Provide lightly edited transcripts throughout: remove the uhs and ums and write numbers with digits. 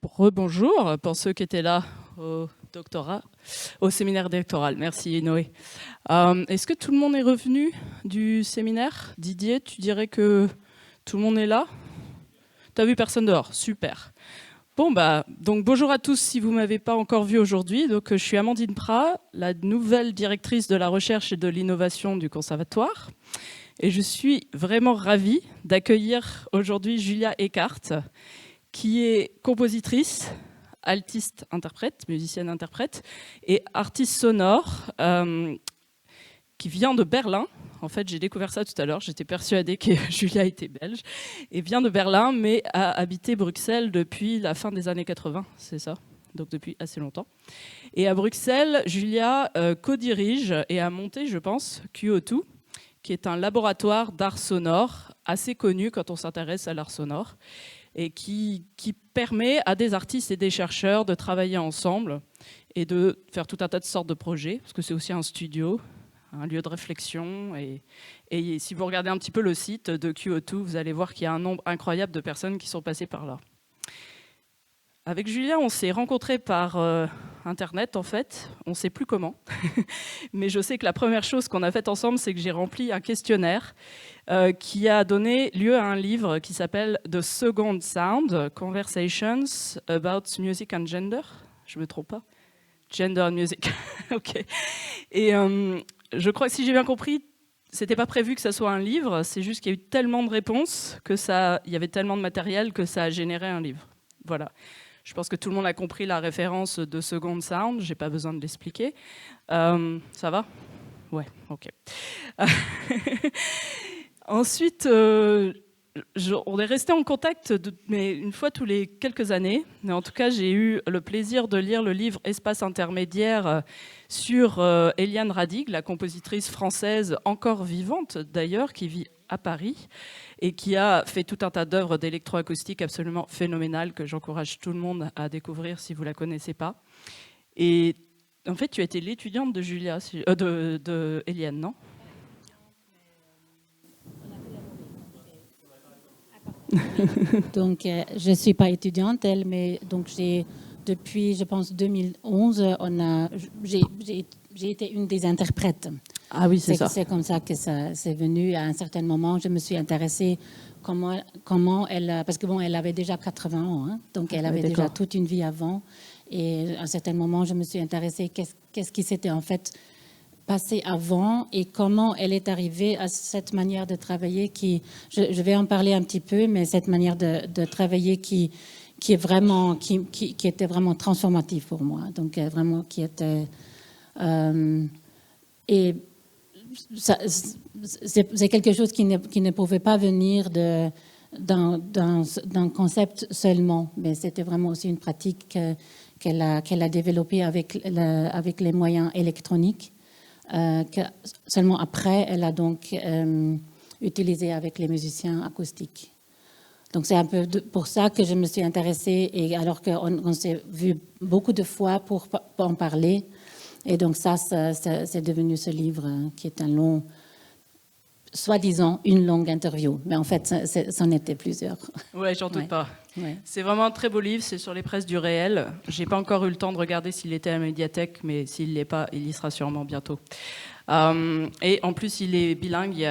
Rebonjour pour ceux qui étaient là au doctorat, au séminaire doctoral. Merci Noé. Est-ce que tout le monde est revenu du séminaire? Didier, tu dirais que tout le monde est là? T'as vu personne dehors? Super. Bon donc bonjour à tous si vous m'avez pas encore vu aujourd'hui. Donc je suis Amandine Prat, la nouvelle directrice de la recherche et de l'innovation du conservatoire. Et je suis vraiment ravie d'accueillir aujourd'hui Julia Eckart, qui est compositrice, altiste-interprète, musicienne-interprète, et artiste sonore, qui vient de Berlin. En fait, j'ai découvert ça tout à l'heure, j'étais persuadée que Julia était belge, et vient de Berlin, mais a habité Bruxelles depuis la fin des années 80, c'est ça, donc depuis assez longtemps. Et à Bruxelles, Julia co-dirige et a monté, je pense, QO2, qui est un laboratoire d'art sonore assez connu quand on s'intéresse à l'art sonore, et qui permet à des artistes et des chercheurs de travailler ensemble et de faire tout un tas de sortes de projets, parce que c'est aussi un studio, un lieu de réflexion. Et si vous regardez un petit peu le site de QO2, vous allez voir qu'il y a un nombre incroyable de personnes qui sont passées par là. Avec Julia, on s'est rencontrés par Internet, en fait. On ne sait plus comment. Mais je sais que la première chose qu'on a faite ensemble, c'est que j'ai rempli un questionnaire qui a donné lieu à un livre qui s'appelle The Second Sound, Conversations about Music and Gender. Je ne me trompe pas? Gender and Music. OK. Et je crois que si j'ai bien compris, c'était pas prévu que ça soit un livre, c'est juste qu'il y a eu tellement de réponses, il y avait tellement de matériel que ça a généré un livre. Voilà. Je pense que tout le monde a compris la référence de Second Sound, j'ai pas besoin de l'expliquer. Ça va? Ouais, ok. Ensuite, on est resté en contact, mais une fois tous les quelques années. Mais en tout cas, j'ai eu le plaisir de lire le livre Espace intermédiaire sur Eliane Radig, la compositrice française encore vivante d'ailleurs, qui vit à Paris et qui a fait tout un tas d'œuvres d'électroacoustique absolument phénoménales que j'encourage tout le monde à découvrir si vous ne la connaissez pas. Et en fait, tu as été l'étudiante de Julia, de Eliane, non? Donc, je ne suis pas étudiante, mais donc depuis, je pense, 2011, j'ai été une des interprètes. Ah oui, c'est ça. C'est comme ça que c'est venu. À un certain moment, je me suis intéressée comment elle... Parce que bon, elle avait déjà 80 ans, hein, donc elle avait déjà toute une vie avant. Et à un certain moment, je me suis intéressée qu'est-ce qui s'était en fait passé avant et comment elle est arrivée à cette manière de travailler qui, je vais en parler un petit peu, mais cette manière de travailler qui était vraiment transformative pour moi. Donc vraiment qui était... et c'est quelque chose qui ne pouvait pas venir d'un concept seulement, mais c'était vraiment aussi une pratique qu'elle a développée avec les moyens électroniques. Que seulement après, elle a donc utilisé avec les musiciens acoustiques. Donc c'est un peu pour ça que je me suis intéressée, et alors qu'on s'est vu beaucoup de fois pour en parler. Et donc ça c'est devenu ce livre qui est un long, soi-disant une longue interview, mais en fait, c'en était plusieurs. Ouais, j'en doute pas. Ouais. C'est vraiment un très beau livre, c'est sur les presses du réel. J'ai pas encore eu le temps de regarder s'il était à la médiathèque, mais s'il l'est pas, il y sera sûrement bientôt. Et en plus, il est bilingue.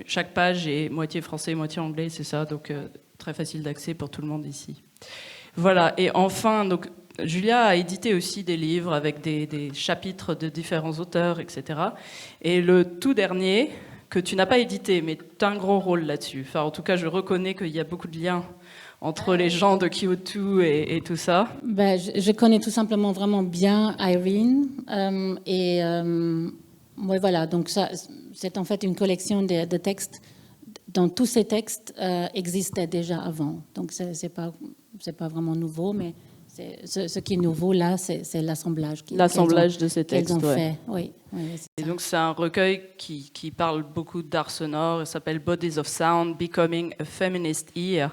Chaque page est moitié français, moitié anglais, c'est ça, donc très facile d'accès pour tout le monde ici. Voilà. Et enfin, donc Julia a édité aussi des livres avec des chapitres de différents auteurs, etc. Et le tout dernier, que tu n'as pas édité, mais tu as un gros rôle là-dessus. Enfin, en tout cas, je reconnais qu'il y a beaucoup de liens entre les gens de QO2 et tout ça. Ben, je connais tout simplement vraiment bien Irene. Ouais, voilà, donc ça, c'est en fait une collection de textes dont tous ces textes existaient déjà avant. Donc, c'est pas vraiment nouveau, mais ce qui est nouveau là, c'est l'assemblage. L'assemblage de ces textes, qu'elles ont fait. Oui, et donc c'est un recueil qui parle beaucoup d'art sonore. Il s'appelle Bodies of Sound, Becoming a Feminist Ear.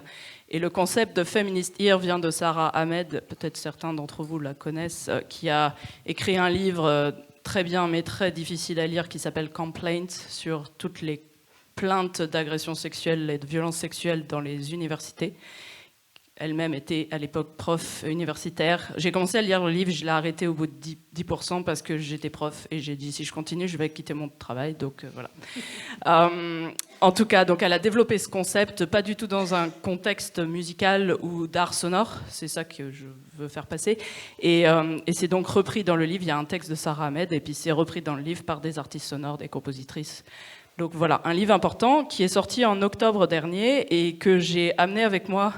Et le concept de Feminist Ear vient de Sarah Ahmed, peut-être certains d'entre vous la connaissent, qui a écrit un livre très bien mais très difficile à lire qui s'appelle Complaints, sur toutes les plaintes d'agressions sexuelles et de violences sexuelles dans les universités. elle-même était à l'époque prof universitaire. J'ai commencé à lire le livre, je l'ai arrêté au bout de 10% parce que j'étais prof et j'ai dit si je continue, je vais quitter mon travail. Donc voilà. En tout cas, donc elle a développé ce concept, pas du tout dans un contexte musical ou d'art sonore, c'est ça que je veux faire passer. Et c'est donc repris dans le livre, il y a un texte de Sarah Ahmed et puis c'est repris dans le livre par des artistes sonores, des compositrices. Donc voilà, un livre important qui est sorti en octobre dernier et que j'ai amené avec moi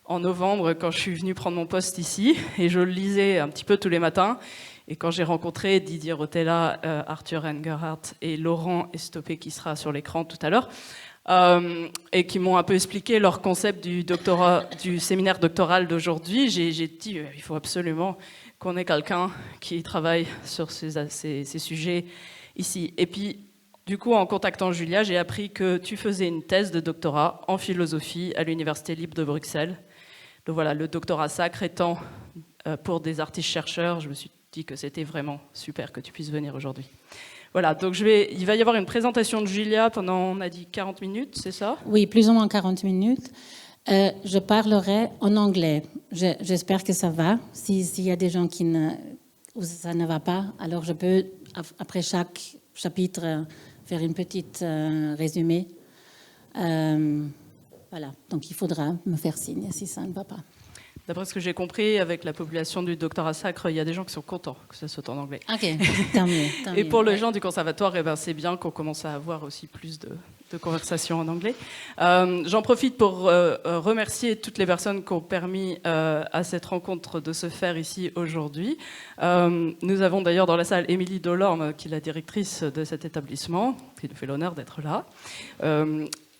en novembre quand je suis venue prendre mon poste ici et je le lisais un petit peu tous les matins. Et quand j'ai rencontré Didier Rotella, Arthur Engerhardt et Laurent Estopé qui sera sur l'écran tout à l'heure et qui m'ont un peu expliqué leur concept du séminaire doctoral d'aujourd'hui, j'ai dit il faut absolument qu'on ait quelqu'un qui travaille sur ces sujets ici. Et puis du coup, en contactant Julia, j'ai appris que tu faisais une thèse de doctorat en philosophie à l'Université libre de Bruxelles. Donc voilà, le doctorat sacre étant pour des artistes-chercheurs, je me suis dit que c'était vraiment super que tu puisses venir aujourd'hui. Voilà, donc il va y avoir une présentation de Julia pendant, on a dit 40 minutes, c'est ça? Oui, plus ou moins 40 minutes. Je parlerai en anglais. J'espère que ça va. S'il y a des gens où ça ne va pas, alors je peux, après chaque chapitre, faire une petite résumé. Voilà, donc il faudra me faire signe si ça ne va pas. D'après ce que j'ai compris, avec la population du doctorat sacre, il y a des gens qui sont contents que ça soit en anglais. Ok, tant mieux. Et pour les gens du conservatoire, c'est bien qu'on commence à avoir aussi plus de conversations en anglais. J'en profite pour remercier toutes les personnes qui ont permis à cette rencontre de se faire ici aujourd'hui. Nous avons d'ailleurs dans la salle Émilie Delorme, qui est la directrice de cet établissement, qui nous fait l'honneur d'être là.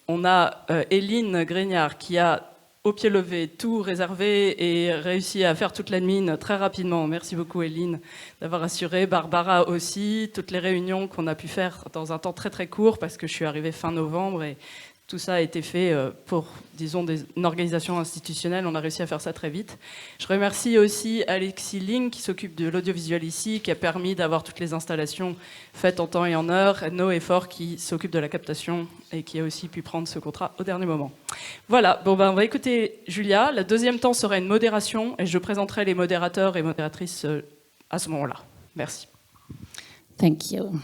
On a Éline Grignard qui a au pied levé, tout réservé et réussi à faire toute l'admin très rapidement. Merci beaucoup Éline d'avoir assuré. Barbara aussi, toutes les réunions qu'on a pu faire dans un temps très très court parce que je suis arrivée fin novembre et tout ça a été fait pour, disons, une organisation institutionnelle. On a réussi à faire ça très vite. Je remercie aussi Alexis Ling qui s'occupe de l'audiovisuel ici, qui a permis d'avoir toutes les installations faites en temps et en heure. Noé Fort qui s'occupe de la captation et qui a aussi pu prendre ce contrat au dernier moment. Voilà, on va écouter Julia. Le deuxième temps sera une modération et je présenterai les modérateurs et modératrices à ce moment-là. Merci. Thank you.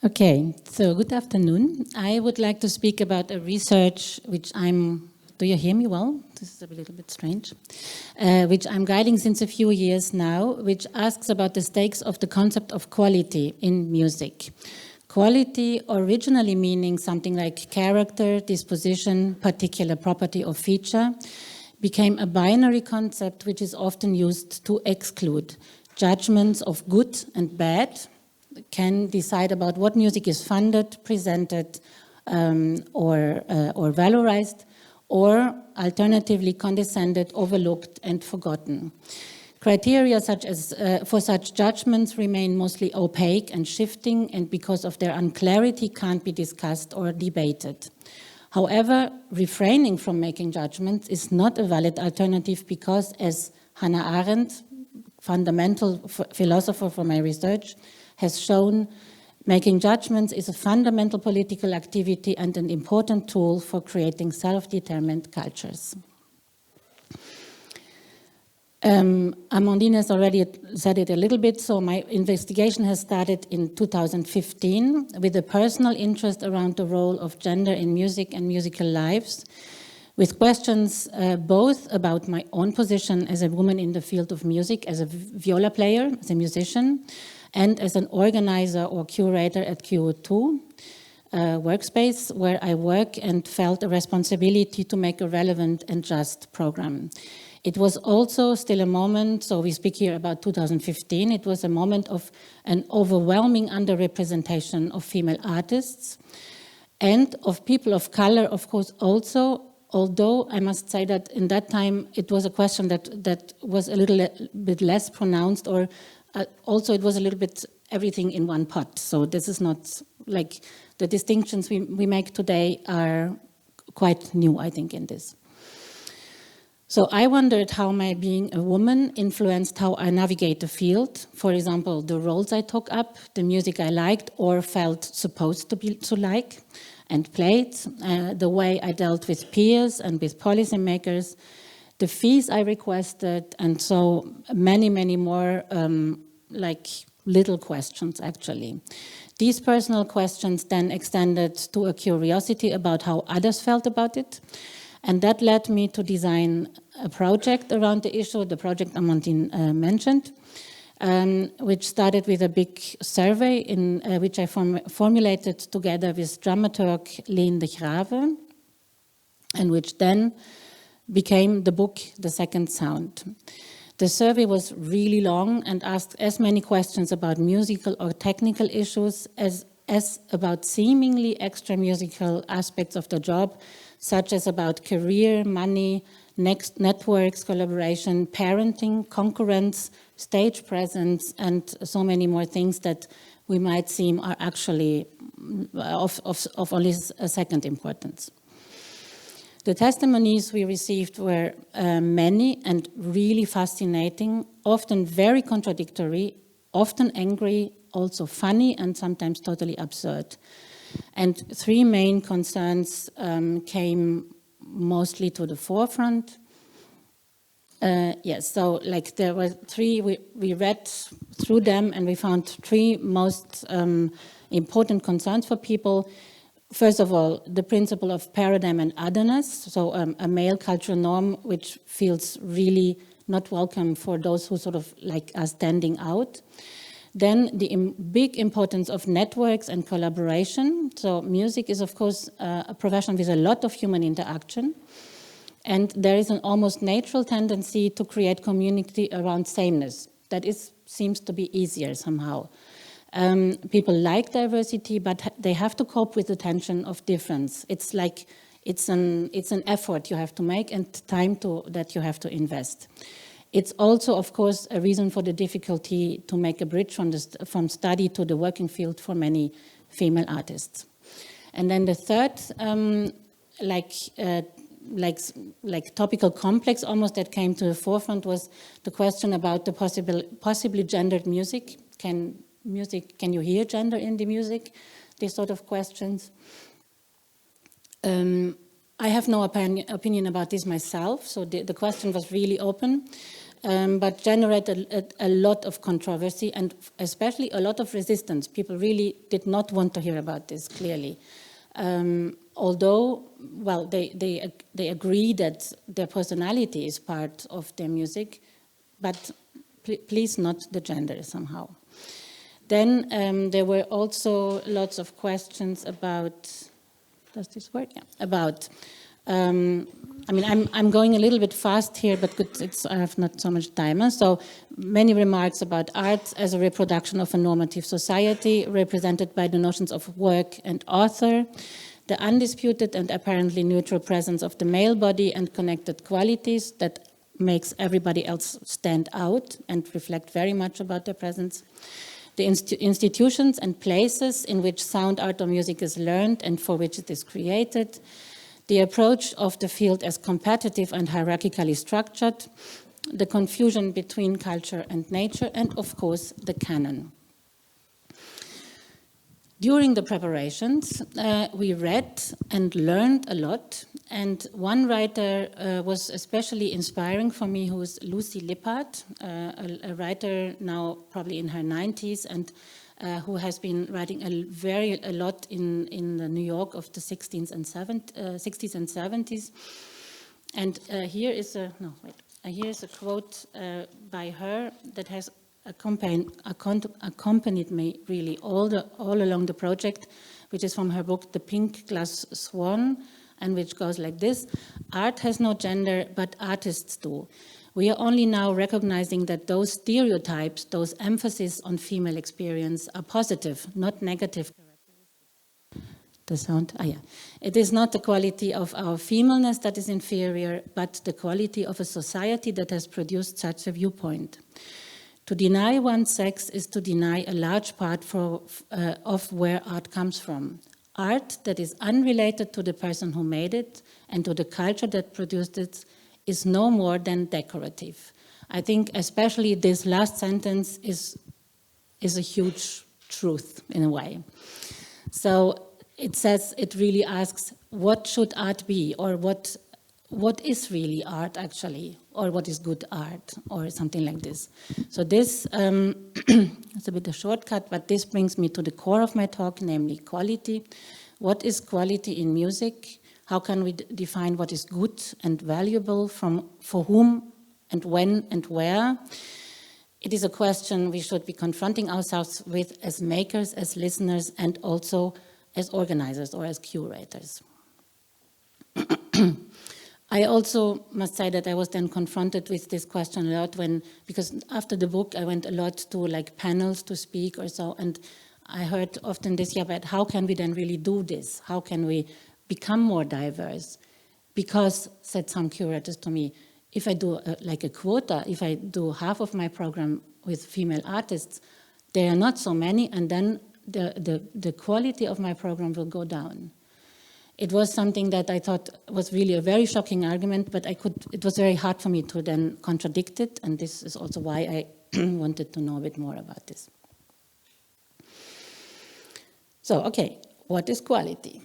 Okay, so good afternoon. I would like to speak about a research which do you hear me well? This is a little bit strange. Which I'm guiding since a few years now, which asks about the stakes of the concept of quality in music. Quality originally meaning something like character, disposition, particular property or feature, became a binary concept which is often used to exclude judgments of good and bad, can decide about what music is funded, presented, or valorized, or alternatively condescended, overlooked, and forgotten. Criteria for such judgments remain mostly opaque and shifting, and because of their unclarity can't be discussed or debated. However, refraining from making judgments is not a valid alternative because, as Hannah Arendt, fundamental philosopher for my research, has shown, making judgments is a fundamental political activity and an important tool for creating self-determined cultures. Amandine has already said it a little bit, so my investigation has started in 2015 with a personal interest around the role of gender in music and musical lives, with questions both about my own position as a woman in the field of music, as a viola player, as a musician, and as an organizer or curator at QO2 workspace, where I work and felt a responsibility to make a relevant and just program. It was also still a moment, so we speak here about 2015, it was a moment of an overwhelming underrepresentation of female artists and of people of color, of course, also, although I must say that in that time it was a question that was a little bit less pronounced, or also it was a little bit everything in one pot. So this is not like the distinctions we make today are quite new, I think, in this. So I wondered how my being a woman influenced how I navigate the field. For example, the roles I took up, the music I liked or felt supposed to like, and played, the way I dealt with peers and with policymakers, the fees I requested, and so many, many more like little questions actually. These personal questions then extended to a curiosity about how others felt about it. And that led me to design a project around the issue, the project Amandine mentioned, which started with a big survey in which I formulated together with dramaturg Leen de Grave, and which then became the book, The Second Sound. The survey was really long and asked as many questions about musical or technical issues as about seemingly extra musical aspects of the job, such as about career, money, networks, collaboration, parenting, concurrence, stage presence, and so many more things that we might seem are actually of only a second importance. The testimonies we received were many and really fascinating, often very contradictory, often angry, also funny, and sometimes totally absurd. And three main concerns came mostly to the forefront. Yes, so like there were three, we read through them and we found three most important concerns for people. First of all, the principle of paradigm and otherness, so a male cultural norm which feels really not welcome for those who sort of like are standing out. Then the big importance of networks and collaboration. So music is of course a profession with a lot of human interaction. And there is an almost natural tendency to create community around sameness. That seems to be easier somehow. People like diversity, but they have to cope with the tension of difference. It's like it's an effort you have to make and time that you have to invest. It's also, of course, a reason for the difficulty to make a bridge from study to the working field for many female artists. And then the third, like topical complex almost that came to the forefront was the question about the possibly gendered music. Can you hear gender in the music? These sort of questions. I have no opinion about this myself, so the question was really open, but generated a lot of controversy and especially a lot of resistance. People really did not want to hear about this, clearly. Although, well, they agree that their personality is part of their music, but please not the gender somehow. Then there were also lots of questions about, does this work? Yeah. About, I mean, I'm going a little bit fast here, but I have not so much time. So many remarks about art as a reproduction of a normative society represented by the notions of work and author, the undisputed and apparently neutral presence of the male body and connected qualities that makes everybody else stand out and reflect very much about their presence. The institutions and places in which sound art or music is learned and for which it is created, the approach of the field as competitive and hierarchically structured, the confusion between culture and nature, and of course, the canon. During the preparations, we read and learned a lot, and one writer was especially inspiring for me, who is Lucy Lippard, a writer now probably in her 90s, and who has been writing a lot in the New York of the 60s and 70s. And here is a quote by her that has accompanied me really all along the project, which is from her book The Pink Glass Swan, and which goes like this: art has no gender, but artists do. We are only now recognizing that those stereotypes, those emphasis on female experience are positive, not negative. The sound, It is not the quality of our femaleness that is inferior, but the quality of a society that has produced such a viewpoint. To deny one's sex is to deny a large part of where art comes from. Art that is unrelated to the person who made it and to the culture that produced it is no more than decorative. I think especially this last sentence is a huge truth in a way. So it says, it really asks, what should art be, or what is really art actually, or what is good art, or something like this. So this, it's a bit a shortcut, but this brings me to the core of my talk, namely quality. What is quality in music? How can we define what is good and valuable for whom and when and where? It is a question we should be confronting ourselves with as makers, as listeners, and also as organizers or as curators. I also must say that I was then confronted with this question a lot because after the book I went a lot to like panels to speak or so, and I heard often this, yeah, but how can we then really do this? How can we become more diverse? Because, said some curators to me, if I do like a quota, if I do half of my program with female artists, there are not so many, and then the quality of my program will go down. It was something that I thought was really a very shocking argument, but it was very hard for me to then contradict it, and this is also why I wanted to know a bit more about this. So, okay, what is quality?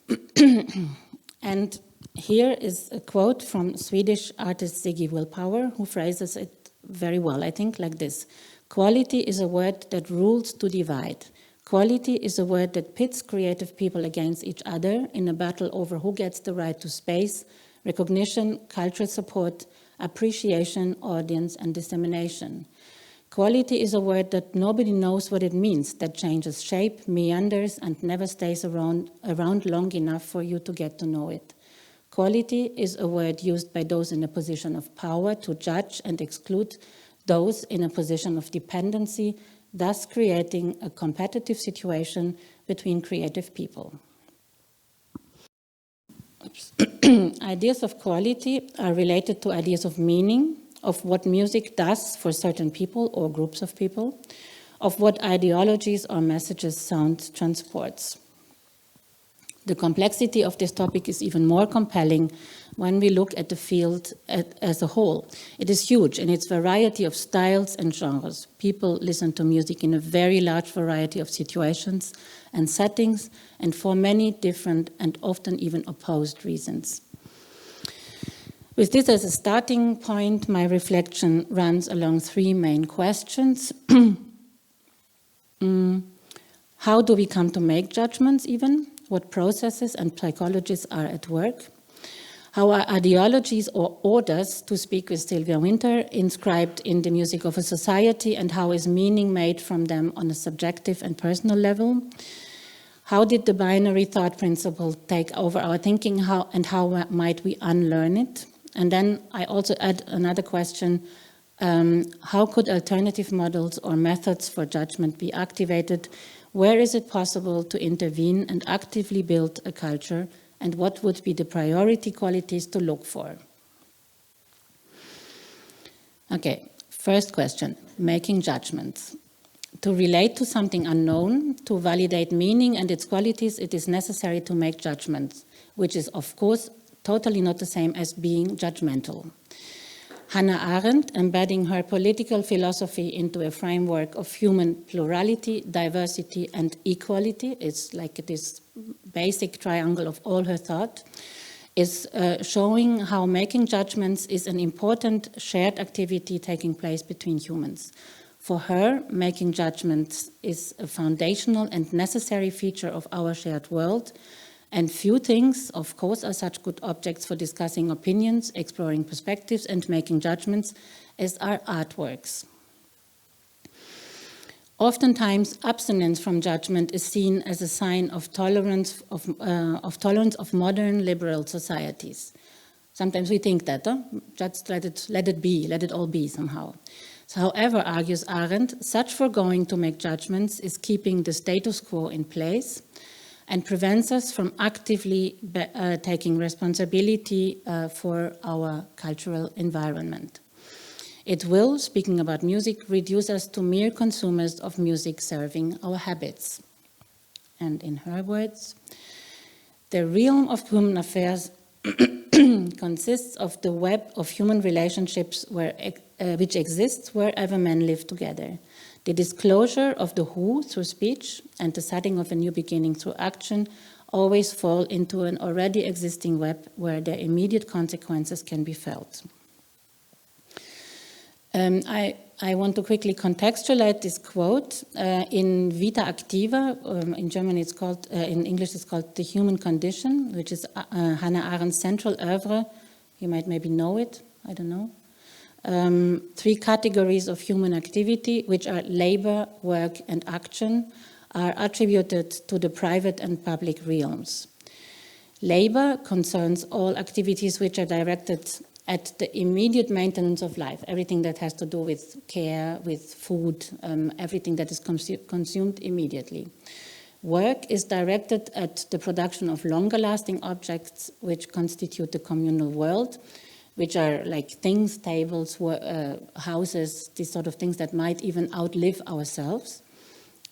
And here is a quote from Swedish artist Ziggy Willpower, who phrases it very well, I think, like this. Quality is a word that rules to divide. Quality is a word that pits creative people against each other in a battle over who gets the right to space, recognition, cultural support, appreciation, audience, and dissemination. Quality is a word that nobody knows what it means, that changes shape, meanders, and never stays around long enough for you to get to know it. Quality is a word used by those in a position of power to judge and exclude those in a position of dependency, thus creating a competitive situation between creative people. Ideas of quality are related to ideas of meaning, of what music does for certain people or groups of people, of what ideologies or messages sound transports. The complexity of this topic is even more compelling when we look at the field as a whole. It is huge in its variety of styles and genres. People listen to music in a very large variety of situations and settings, and for many different and often even opposed reasons. With this as a starting point, my reflection runs along three main questions. How do we come to make judgments even? What processes and psychologies are at work? How are ideologies or orders, to speak with Sylvia Wynter, inscribed in the music of a society, and how is meaning made from them on a subjective and personal level? How did the binary thought principle take over our thinking, and how might we unlearn it? And then I also add another question, how could alternative models or methods for judgment be activated? Where is it possible to intervene and actively build a culture? And what would be the priority qualities to look for? Okay, first question, making judgments. To relate to something unknown, to validate meaning and its qualities, it is necessary to make judgments, which is, of course, totally not the same as being judgmental. Hannah Arendt, embedding her political philosophy into a framework of human plurality, diversity, and equality, it's like this basic triangle of all her thought, is showing how making judgments is an important shared activity taking place between humans. For her, making judgments is a foundational and necessary feature of our shared world, and few things, of course, are such good objects for discussing opinions, exploring perspectives, and making judgments as are artworks. Oftentimes, abstinence from judgment is seen as a sign of tolerance of modern liberal societies. Sometimes we think that, just let it be, let it all be somehow. So, however, argues Arendt, such foregoing to make judgments is keeping the status quo in place and prevents us from actively taking responsibility for our cultural environment. It will, speaking about music, reduce us to mere consumers of music serving our habits. And in her words, the realm of human affairs consists of the web of human relationships which exists wherever men live together. The disclosure of the who through speech and the setting of a new beginning through action always fall into an already existing web where their immediate consequences can be felt. I want to quickly contextualize this quote. In Vita Activa, in German it's called, in English it's called The Human Condition, which is Hannah Arendt's central oeuvre. You might maybe know it, I don't know. 3 categories of human activity, which are labor, work, and action, are attributed to the private and public realms. Labor concerns all activities which are directed at the immediate maintenance of life, everything that has to do with care, with food, everything that is consumed immediately. Work is directed at the production of longer-lasting objects which constitute the communal world, which are like things, tables, houses, these sort of things that might even outlive ourselves,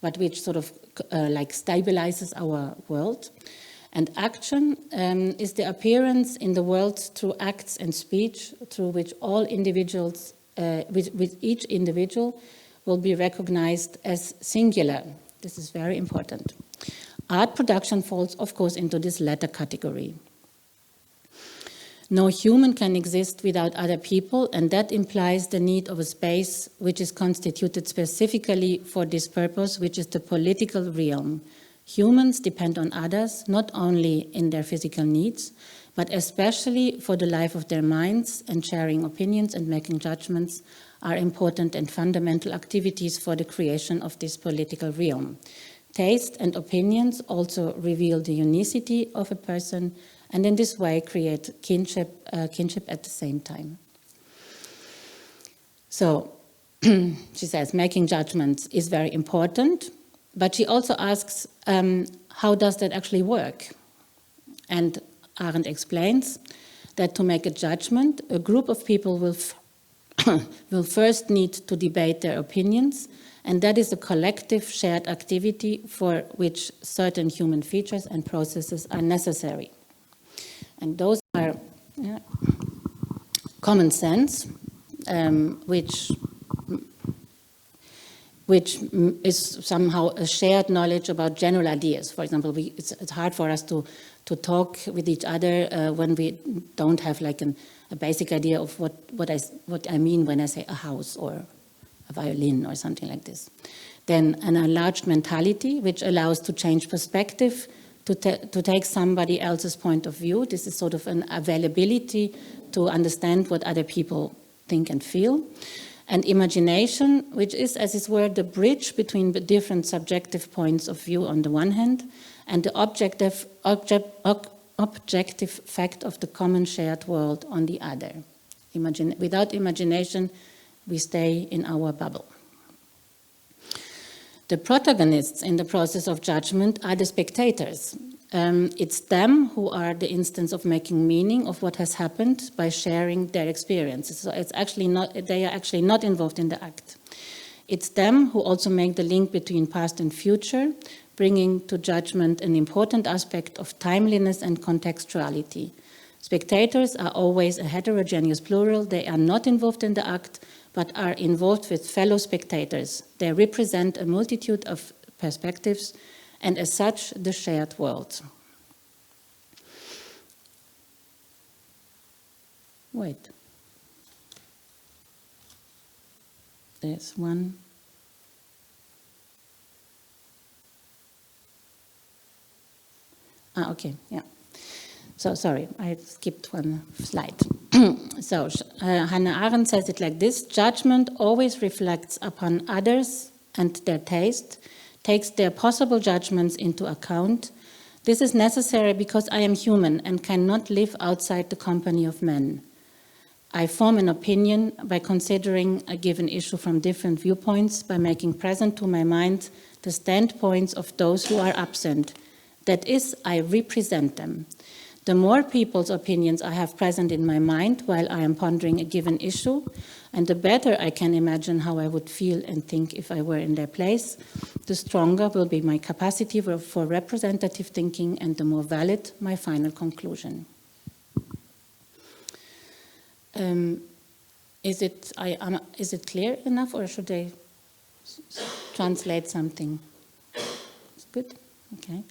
but which sort of like stabilizes our world. And action is the appearance in the world through acts and speech, through which all individuals, with each individual, will be recognized as singular. This is very important. Art production falls, of course, into this latter category. No human can exist without other people, and that implies the need of a space which is constituted specifically for this purpose, which is the political realm. Humans depend on others, not only in their physical needs, but especially for the life of their minds, and sharing opinions and making judgments are important and fundamental activities for the creation of this political realm. Taste and opinions also reveal the unicity of a person, and in this way create kinship at the same time. So, she says, making judgments is very important, but she also asks, how does that actually work? And Arendt explains that to make a judgment, a group of people will first need to debate their opinions, and that is a collective shared activity for which certain human features and processes are necessary. And those are common sense, which is somehow a shared knowledge about general ideas. For example, it's hard for us to talk with each other when we don't have like a basic idea of what I mean when I say a house or a violin or something like this. Then an enlarged mentality, which allows to change perspective, to take somebody else's point of view. This is sort of an availability to understand what other people think and feel. And imagination, which is, as it were, the bridge between the different subjective points of view on the one hand, and the objective fact of the common shared world on the other. Without imagination, we stay in our bubble. The protagonists in the process of judgment are the spectators. It's them who are the instance of making meaning of what has happened by sharing their experiences. So they are actually not involved in the act. It's them who also make the link between past and future, bringing to judgment an important aspect of timeliness and contextuality. Spectators are always a heterogeneous plural. They are not involved in the act, but are involved with fellow spectators. They represent a multitude of perspectives, and as such, the shared world. Wait. There's one. Okay, yeah. So, sorry, I skipped one slide. So, Hannah Arendt says it like this: judgment always reflects upon others and their taste, takes their possible judgments into account. This is necessary because I am human and cannot live outside the company of men. I form an opinion by considering a given issue from different viewpoints, by making present to my mind the standpoints of those who are absent. That is, I represent them. The more people's opinions I have present in my mind while I am pondering a given issue, and the better I can imagine how I would feel and think if I were in their place, the stronger will be my capacity for representative thinking, and the more valid my final conclusion. Is it clear enough, or should I translate something? It's good? Okay.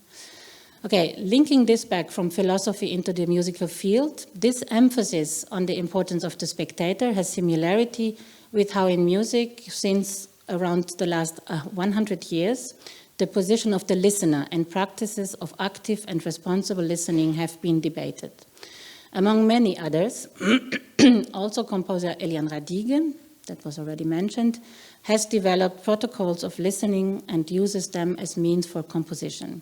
Okay, linking this back from philosophy into the musical field, this emphasis on the importance of the spectator has similarity with how in music, since around the last 100 years, the position of the listener and practices of active and responsible listening have been debated. Among many others, also composer Eliane Radigue, that was already mentioned, has developed protocols of listening and uses them as means for composition.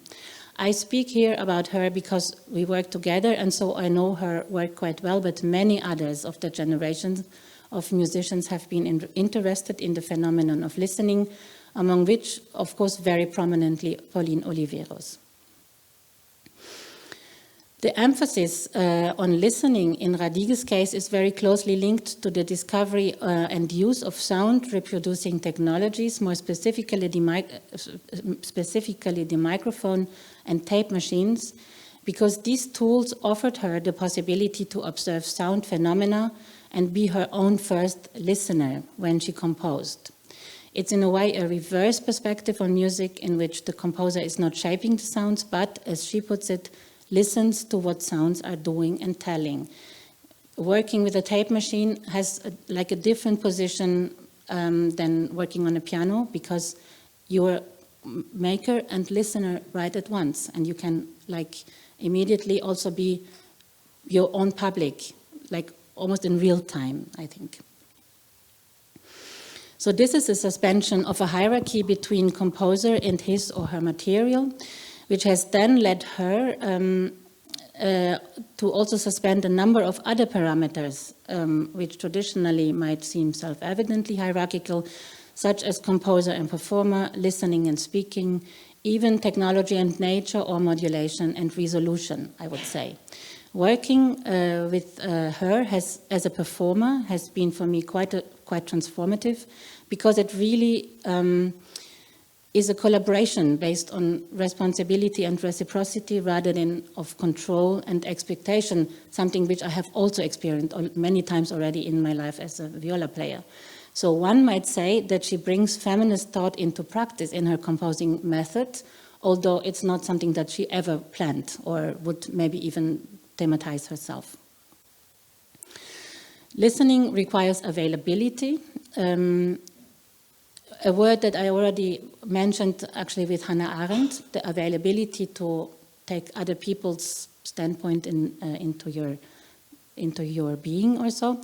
I speak here about her because we work together, and so I know her work quite well, but many others of the generation of musicians have been interested in the phenomenon of listening, among which, of course, very prominently Pauline Oliveros. The emphasis on listening in Radigue's case is very closely linked to the discovery and use of sound reproducing technologies, more specifically the microphone and tape machines, because these tools offered her the possibility to observe sound phenomena and be her own first listener when she composed. It's in a way a reverse perspective on music in which the composer is not shaping the sounds, but, as she puts it, listens to what sounds are doing and telling. Working with a tape machine has a different position than working on a piano, because you're maker and listener right at once, and you can immediately also be your own public, almost in real time, I think. So this is a suspension of a hierarchy between composer and his or her material, which has then led her to also suspend a number of other parameters, which traditionally might seem self-evidently hierarchical, such as composer and performer, listening and speaking, even technology and nature, or modulation and resolution, I would say. Working with her as a performer has been for me quite transformative, because it really is a collaboration based on responsibility and reciprocity rather than of control and expectation, something which I have also experienced many times already in my life as a viola player. So one might say that she brings feminist thought into practice in her composing method, although it's not something that she ever planned or would maybe even thematize herself. Listening requires availability. A word that I already mentioned actually with Hannah Arendt, the availability to take other people's standpoint into your being or so.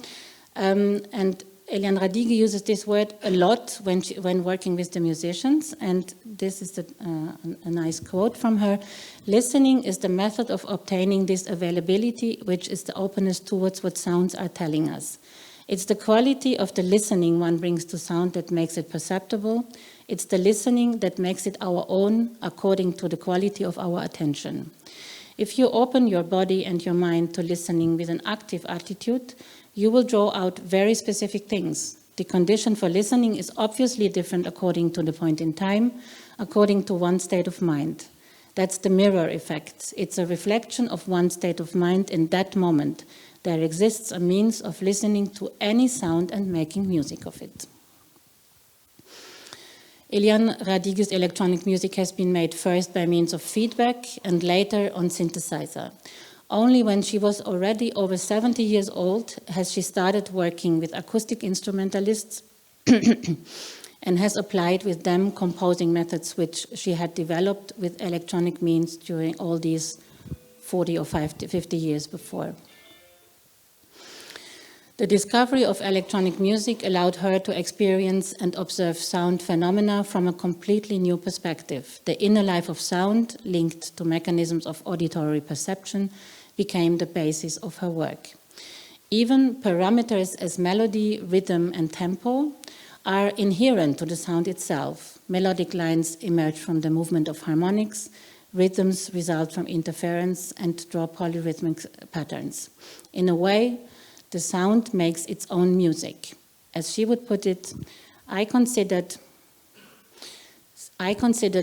And Eliane Radigue uses this word a lot when working with the musicians, and this is a nice quote from her. Listening is the method of obtaining this availability, which is the openness towards what sounds are telling us. It's the quality of the listening one brings to sound that makes it perceptible. It's the listening that makes it our own according to the quality of our attention. If you open your body and your mind to listening with an active attitude, you will draw out very specific things. The condition for listening is obviously different according to the point in time, according to one's state of mind. That's the mirror effect. It's a reflection of one's state of mind in that moment. There exists a means of listening to any sound and making music of it. Eliane Radigue's electronic music has been made first by means of feedback and later on synthesizer. Only when she was already over 70 years old has she started working with acoustic instrumentalists and has applied with them composing methods which she had developed with electronic means during all these 40 or 50 years before. The discovery of electronic music allowed her to experience and observe sound phenomena from a completely new perspective. The inner life of sound, linked to mechanisms of auditory perception, became the basis of her work. Even parameters as melody, rhythm, and tempo are inherent to the sound itself. Melodic lines emerge from the movement of harmonics, rhythms result from interference, and draw polyrhythmic patterns. In a way, the sound makes its own music. As she would put it, I considered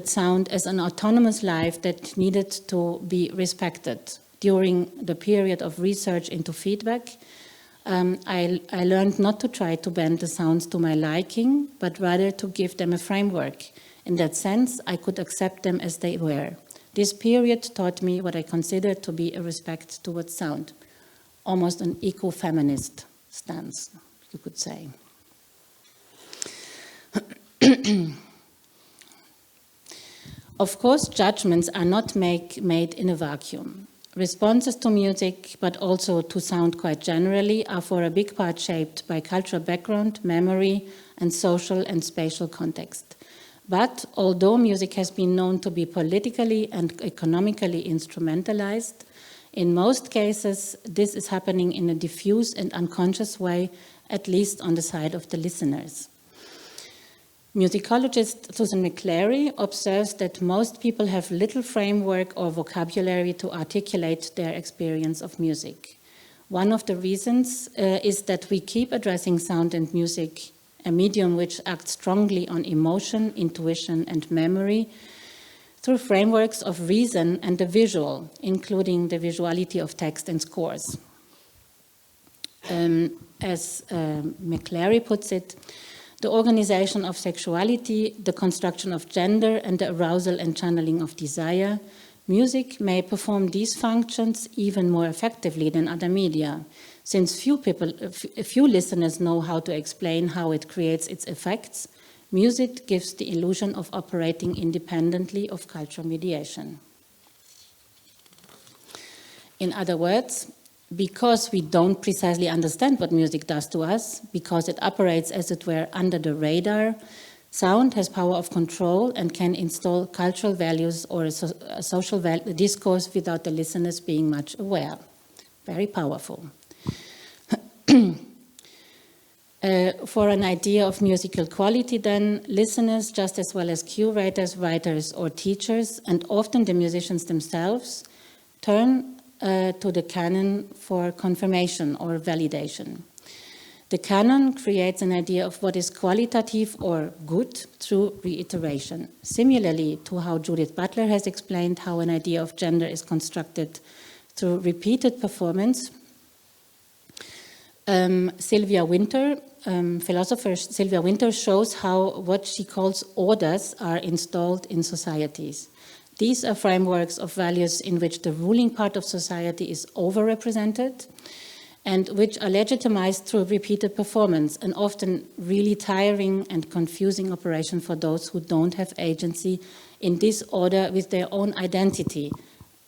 sound as an autonomous life that needed to be respected. During the period of research into feedback, I learned not to try to bend the sounds to my liking, but rather to give them a framework. In that sense, I could accept them as they were. This period taught me what I consider to be a respect towards sound, almost an eco-feminist stance, you could say. Of course, judgments are not made in a vacuum. Responses to music, but also to sound quite generally, are for a big part shaped by cultural background, memory, and social and spatial context. But although music has been known to be politically and economically instrumentalized, in most cases this is happening in a diffuse and unconscious way, at least on the side of the listeners. Musicologist Susan McClary observes that most people have little framework or vocabulary to articulate their experience of music. One of the reasons is that we keep addressing sound and music, a medium which acts strongly on emotion, intuition, and memory, through frameworks of reason and the visual, including the visuality of text and scores. As McClary puts it, the organization of sexuality, the construction of gender, and the arousal and channeling of desire, music may perform these functions even more effectively than other media, since few listeners know how to explain how it creates its effects. Music gives the illusion of operating independently of cultural mediation. In other words, because we don't precisely understand what music does to us, because it operates, as it were, under the radar, sound has power of control and can install cultural values or a social discourse without the listeners being much aware. Very powerful. For an idea of musical quality, then, listeners, just as well as curators, writers, or teachers, and often the musicians themselves, turn to the canon for confirmation or validation. The canon creates an idea of what is qualitative or good through reiteration. Similarly to how Judith Butler has explained how an idea of gender is constructed through repeated performance, Sylvia Wynter, philosopher Sylvia Wynter, shows how what she calls orders are installed in societies. These are frameworks of values in which the ruling part of society is overrepresented and which are legitimized through repeated performance, an often really tiring and confusing operation for those who don't have agency in this order with their own identity.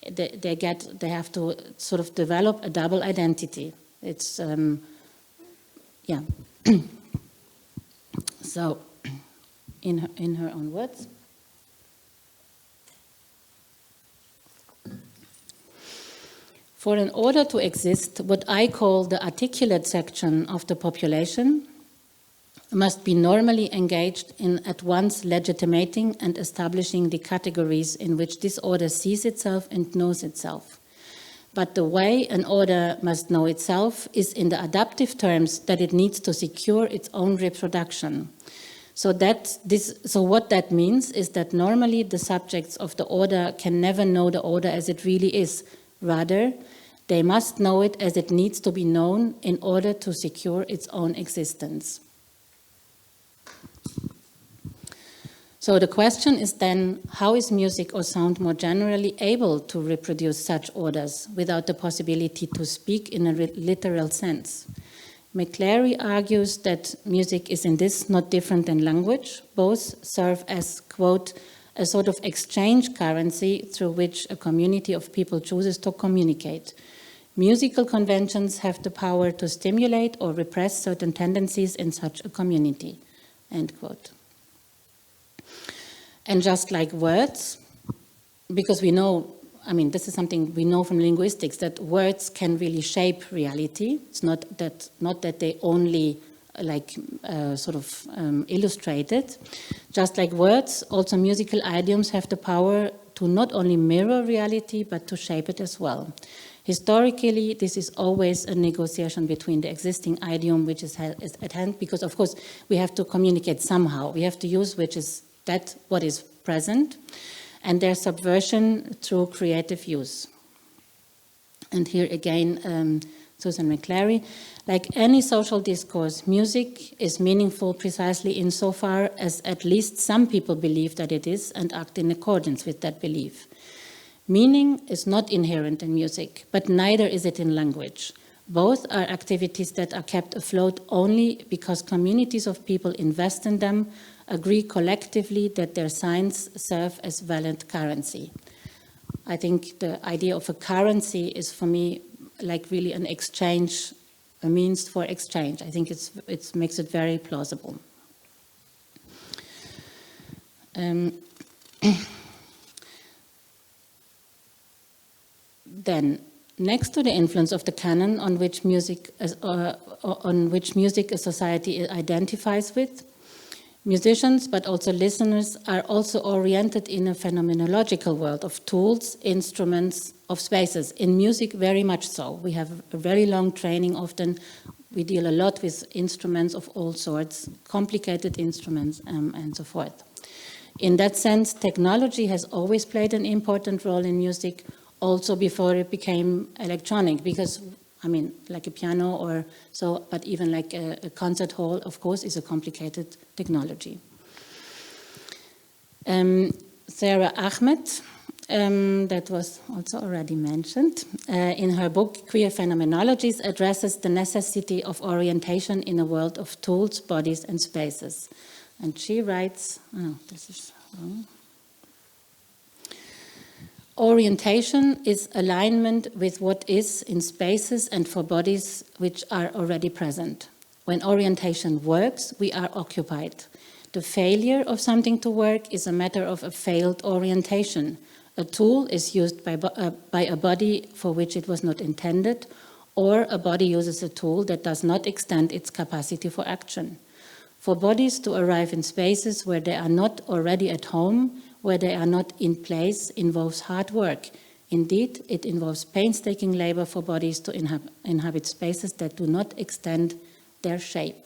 They have to sort of develop a double identity. It's, yeah. So, in her own words, for an order to exist, what I call the articulate section of the population must be normally engaged in at once legitimating and establishing the categories in which this order sees itself and knows itself. But the way an order must know itself is in the adaptive terms that it needs to secure its own reproduction. So what that means is that normally the subjects of the order can never know the order as it really is. Rather, they must know it as it needs to be known in order to secure its own existence. So the question is then, how is music or sound more generally able to reproduce such orders without the possibility to speak in a literal sense? McClary argues that music is in this not different than language. Both serve as, quote, a sort of exchange currency through which a community of people chooses to communicate. Musical conventions have the power to stimulate or repress certain tendencies in such a community, end quote. And just like words, because we know, I mean, this is something we know from linguistics, that words can really shape reality. It's not that they only illustrate it. Just like words, also musical idioms have the power to not only mirror reality, but to shape it as well. Historically, this is always a negotiation between the existing idiom, which is at hand, because of course we have to communicate somehow. We have to use which is that what is present, and their subversion through creative use. And here again, Susan McClary, like any social discourse, music is meaningful precisely insofar as at least some people believe that it is and act in accordance with that belief. Meaning is not inherent in music, but neither is it in language. Both are activities that are kept afloat only because communities of people invest in them, agree collectively that their signs serve as valid currency. I think the idea of a currency is, for me, like really an exchange, a means for exchange. I think it makes it very plausible. Then, next to the influence of the canon on which music a society identifies with, musicians, but also listeners, are also oriented in a phenomenological world of tools, instruments, of spaces. In music, very much so. We have a very long training. Often we deal a lot with instruments of all sorts, complicated instruments, and so forth. In that sense, technology has always played an important role in music, also before it became electronic, because, I mean, like a piano or so, but even like a concert hall, of course, is a complicated technology. Sarah Ahmed, that was also already mentioned, in her book Queer Phenomenologies, addresses the necessity of orientation in a world of tools, bodies, and spaces. And she writes, oh, this is wrong. Orientation is alignment with what is in spaces and for bodies which are already present. When orientation works, we are occupied. The failure of something to work is a matter of a failed orientation. A tool is used by a body for which it was not intended, or a body uses a tool that does not extend its capacity for action. For bodies to arrive in spaces where they are not already at home, where they are not in place, involves hard work. Indeed, it involves painstaking labor for bodies to inhabit spaces that do not extend their shape.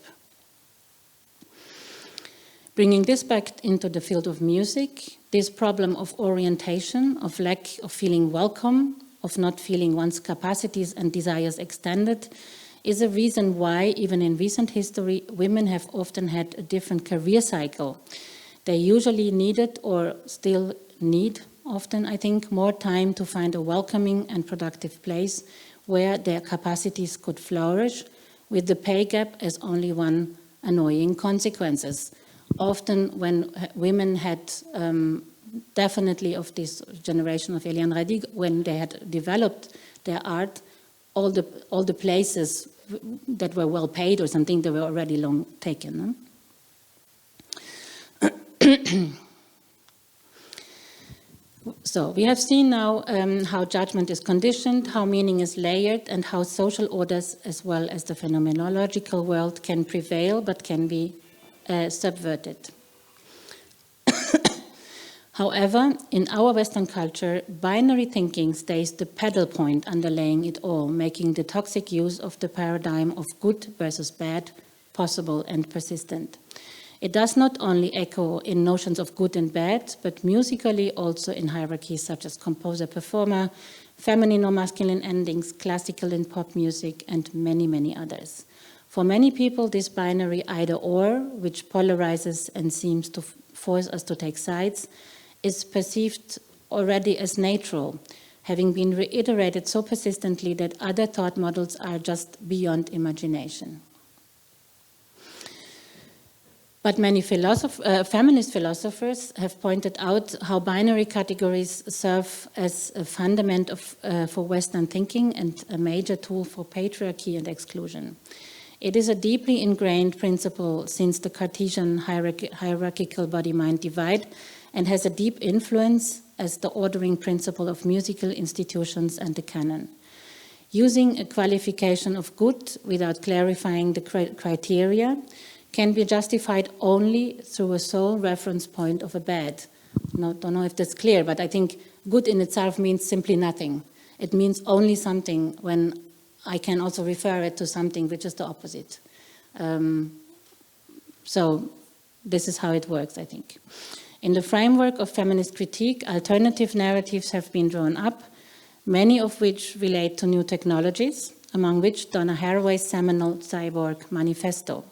Bringing this back into the field of music, this problem of orientation, of lack of feeling welcome, of not feeling one's capacities and desires extended, is a reason why, even in recent history, women have often had a different career cycle. They usually needed, or still need often, I think, more time to find a welcoming and productive place where their capacities could flourish, with the pay gap as only one annoying consequences. Often when women had, definitely of this generation of Eliane Radigue, when they had developed their art, all the places that were well paid or something, they were already long taken. Huh? So we have seen now how judgment is conditioned, how meaning is layered, and how social orders as well as the phenomenological world can prevail but can be subverted. However, in our Western culture, binary thinking stays the pedal point underlaying it all, making the toxic use of the paradigm of good versus bad possible and persistent. It does not only echo in notions of good and bad, but musically also in hierarchies such as composer-performer, feminine or masculine endings, classical and pop music, and many, many others. For many people, this binary either-or, which polarizes and seems to force us to take sides, is perceived already as natural, having been reiterated so persistently that other thought models are just beyond imagination. But many feminist philosophers have pointed out how binary categories serve as a fundament for Western thinking and a major tool for patriarchy and exclusion. It is a deeply ingrained principle since the Cartesian hierarchical body-mind divide, and has a deep influence as the ordering principle of musical institutions and the canon. Using a qualification of good without clarifying the criteria can be justified only through a sole reference point of a bad. Don't know if that's clear, but I think good in itself means simply nothing. It means only something when I can also refer it to something which is the opposite. So this is how it works, I think. In the framework of feminist critique, alternative narratives have been drawn up, many of which relate to new technologies, among which Donna Haraway's seminal Cyborg Manifesto.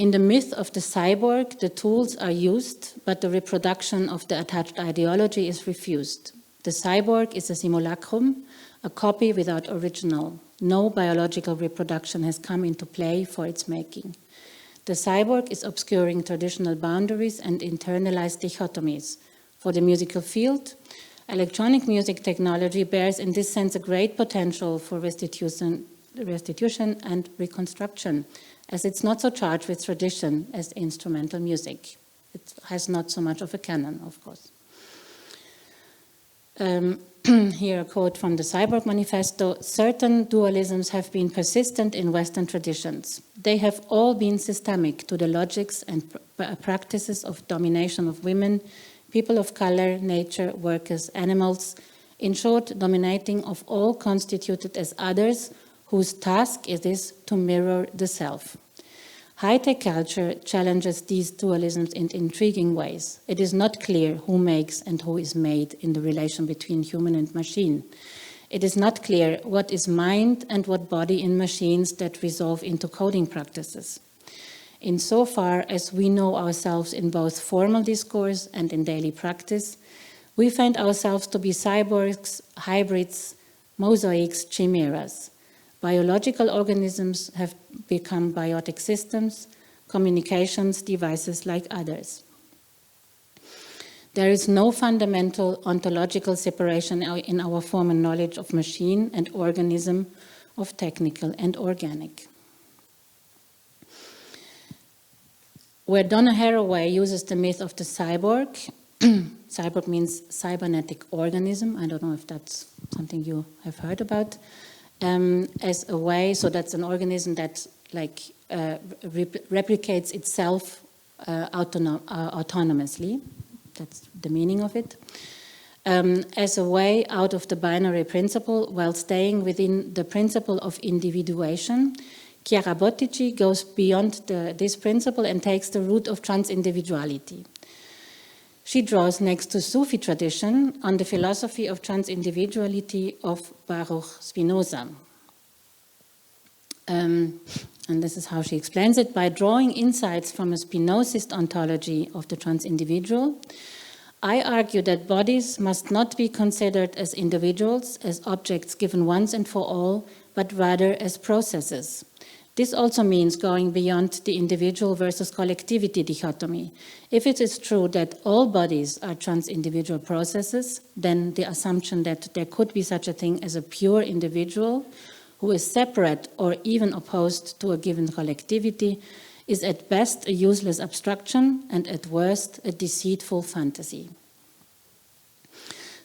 In the myth of the cyborg, the tools are used, but the reproduction of the attached ideology is refused. The cyborg is a simulacrum, a copy without original. No biological reproduction has come into play for its making. The cyborg is obscuring traditional boundaries and internalized dichotomies. For the musical field, electronic music technology bears in this sense a great potential for restitution and reconstruction, as it's not so charged with tradition as instrumental music. It has not so much of a canon, of course. Here a quote from the Cyborg Manifesto: certain dualisms have been persistent in Western traditions. They have all been systemic to the logics and practices of domination of women, people of color, nature, workers, animals, in short, dominating of all constituted as others, whose task it is to mirror the self. High-tech culture challenges these dualisms in intriguing ways. It is not clear who makes and who is made in the relation between human and machine. It is not clear what is mind and what body in machines that resolve into coding practices. Insofar as we know ourselves in both formal discourse and in daily practice, we find ourselves to be cyborgs, hybrids, mosaics, chimeras. Biological organisms have become biotic systems, communications devices like others. There is no fundamental ontological separation in our formal knowledge of machine and organism, of technical and organic. Where Donna Haraway uses the myth of the cyborg, cyborg means cybernetic organism, I don't know if that's something you have heard about, as a way, so that's an organism that replicates itself autonomously. That's the meaning of it. As a way out of the binary principle while staying within the principle of individuation, Chiara Bottici goes beyond this principle and takes the root of transindividuality. She draws next to Sufi tradition on the philosophy of transindividuality of Baruch Spinoza. And this is how she explains it: by drawing insights from a Spinozist ontology of the transindividual, I argue that bodies must not be considered as individuals, as objects given once and for all, but rather as processes. This also means going beyond the individual versus collectivity dichotomy. If it is true that all bodies are trans-individual processes, then the assumption that there could be such a thing as a pure individual who is separate or even opposed to a given collectivity is at best a useless abstraction and at worst a deceitful fantasy.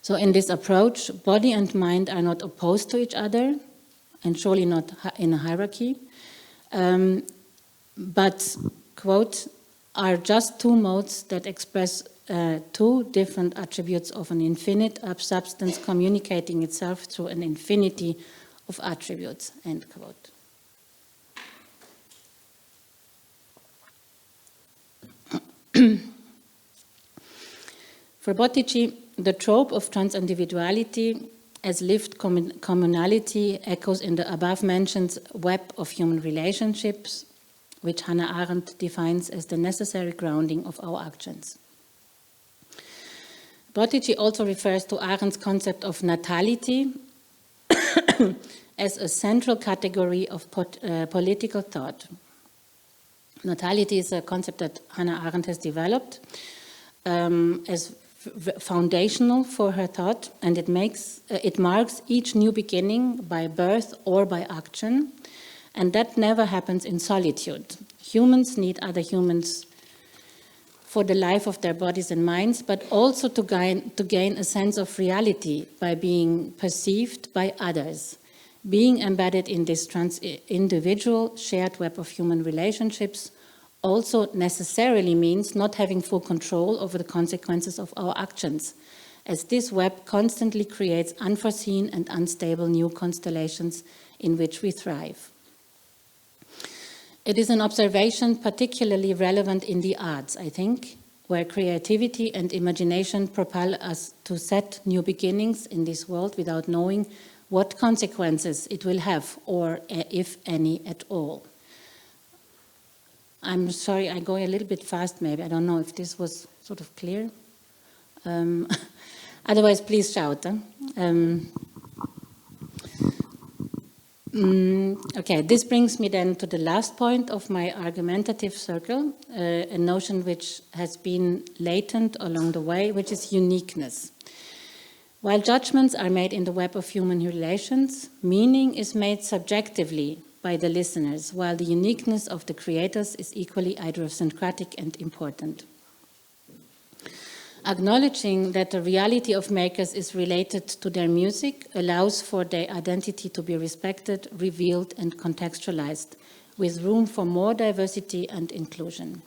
So in this approach, body and mind are not opposed to each other, and surely not in a hierarchy, but, quote, are just two modes that express two different attributes of an infinite substance communicating itself through an infinity of attributes, end quote. For Bottici, the trope of transindividuality as lived communality echoes in the above-mentioned web of human relationships, which Hannah Arendt defines as the necessary grounding of our actions. Bottici also refers to Arendt's concept of natality as a central category of political thought. Natality is a concept that Hannah Arendt has developed as foundational for her thought, and it marks each new beginning by birth or by action, and that never happens in solitude. Humans need other humans for the life of their bodies and minds, but also to gain a sense of reality by being perceived by others. Being embedded in this trans-individual shared web of human relationships also necessarily means not having full control over the consequences of our actions, as this web constantly creates unforeseen and unstable new constellations in which we thrive. It is an observation particularly relevant in the arts, I think, where creativity and imagination propel us to set new beginnings in this world without knowing what consequences it will have, or if any at all. I'm sorry, I go a little bit fast maybe. I don't know if this was sort of clear. Otherwise, please shout. Okay, this brings me then to the last point of my argumentative circle, a notion which has been latent along the way, which is uniqueness. While judgments are made in the web of human relations, meaning is made subjectively by the listeners, while the uniqueness of the creators is equally idiosyncratic and important. Acknowledging that the reality of makers is related to their music allows for their identity to be respected, revealed, and contextualized, with room for more diversity and inclusion.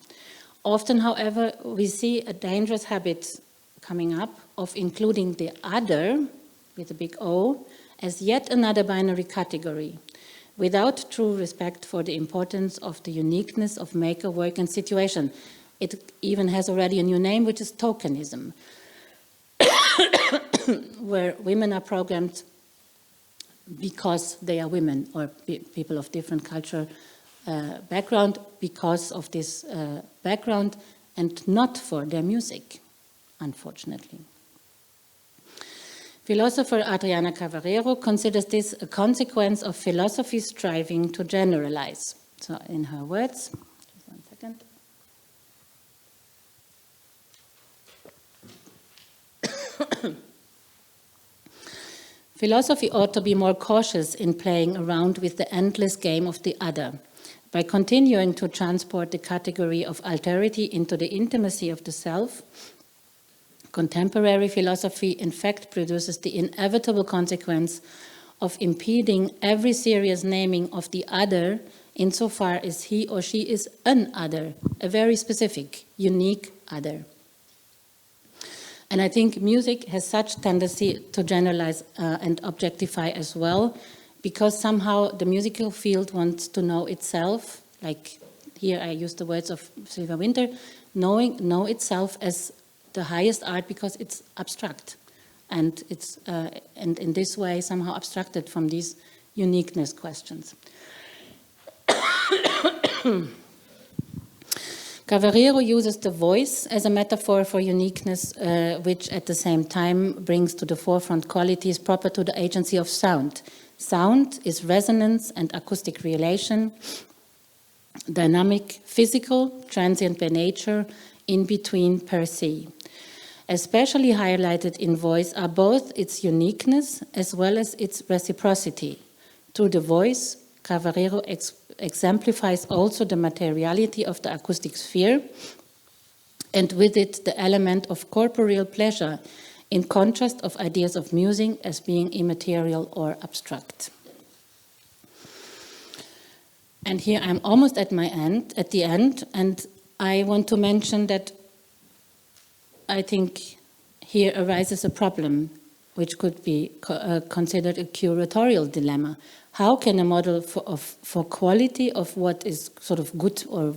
Often, however, we see a dangerous habit coming up of including the other, with a big O, as yet another binary category, without true respect for the importance of the uniqueness of maker work and situation. It even has already a new name, which is tokenism, where women are programmed because they are women, or people of different cultural background because of this background, and not for their music, unfortunately. Philosopher Adriana Cavarero considers this a consequence of philosophy striving to generalize. So in her words, just 1 second. Philosophy ought to be more cautious in playing around with the endless game of the other, by continuing to transport the category of alterity into the intimacy of the self. Contemporary philosophy, in fact, produces the inevitable consequence of impeding every serious naming of the other insofar as he or she is an other, a very specific, unique other. And I think music has such tendency to generalize and objectify as well, because somehow the musical field wants to know itself, like here I use the words of Sylvia Wynter, know itself as the highest art because it's abstract, and it's and in this way somehow abstracted from these uniqueness questions. Cavarero uses the voice as a metaphor for uniqueness, which at the same time brings to the forefront qualities proper to the agency of sound. Sound is resonance and acoustic relation, dynamic, physical, transient by nature, in between per se. Especially highlighted in voice are both its uniqueness as well as its reciprocity. Through the voice, Cavarero exemplifies also the materiality of the acoustic sphere, and with it the element of corporeal pleasure, in contrast of ideas of music as being immaterial or abstract. And here I'm almost at the end, and I want to mention that I think here arises a problem which could be considered a curatorial dilemma. How can a model for quality of what is sort of good or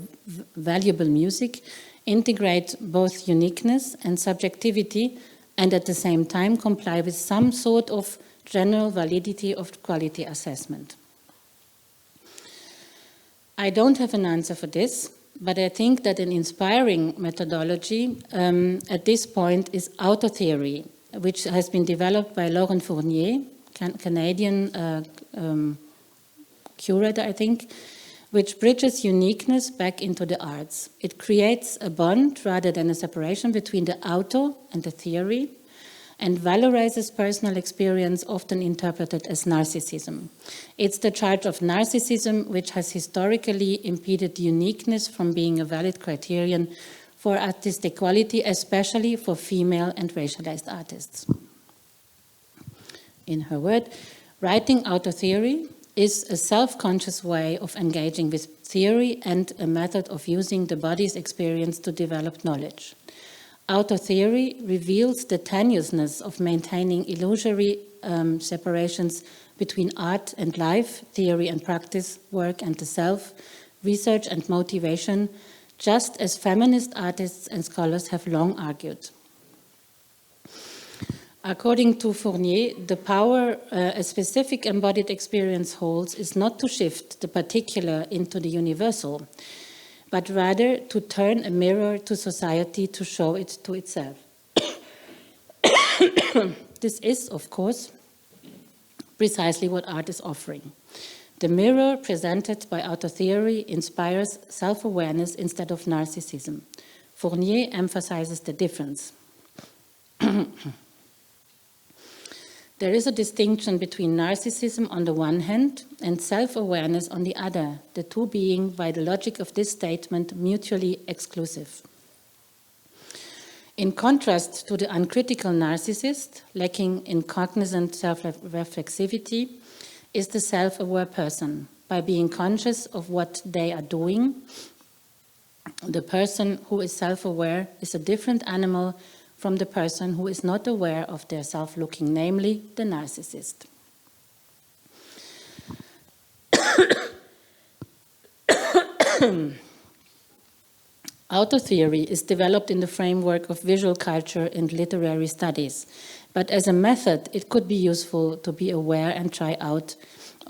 valuable music integrate both uniqueness and subjectivity, and at the same time comply with some sort of general validity of quality assessment? I don't have an answer for this, but I think that an inspiring methodology at this point is auto theory, which has been developed by Laurent Fournier, Canadian curator, I think, which bridges uniqueness back into the arts. It creates a bond rather than a separation between the auto and the theory, and valorizes personal experience, often interpreted as narcissism. It's the charge of narcissism which has historically impeded uniqueness from being a valid criterion for artistic quality, especially for female and racialized artists. In her word, writing auto theory is a self-conscious way of engaging with theory and a method of using the body's experience to develop knowledge. Auto theory reveals the tenuousness of maintaining illusory separations between art and life, theory and practice, work and the self, research and motivation, just as feminist artists and scholars have long argued. According to Fournier, the power a specific embodied experience holds is not to shift the particular into the universal, but rather to turn a mirror to society to show it to itself. This is, of course, precisely what art is offering. The mirror presented by auto theory inspires self-awareness instead of narcissism. Fournier emphasizes the difference. There is a distinction between narcissism on the one hand and self-awareness on the other, the two being, by the logic of this statement, mutually exclusive. In contrast to the uncritical narcissist, lacking in cognizant self-reflexivity, is the self-aware person. By being conscious of what they are doing, the person who is self-aware is a different animal from the person who is not aware of their self-looking, namely the narcissist. Auto theory is developed in the framework of visual culture and literary studies, but as a method, it could be useful to be aware and try out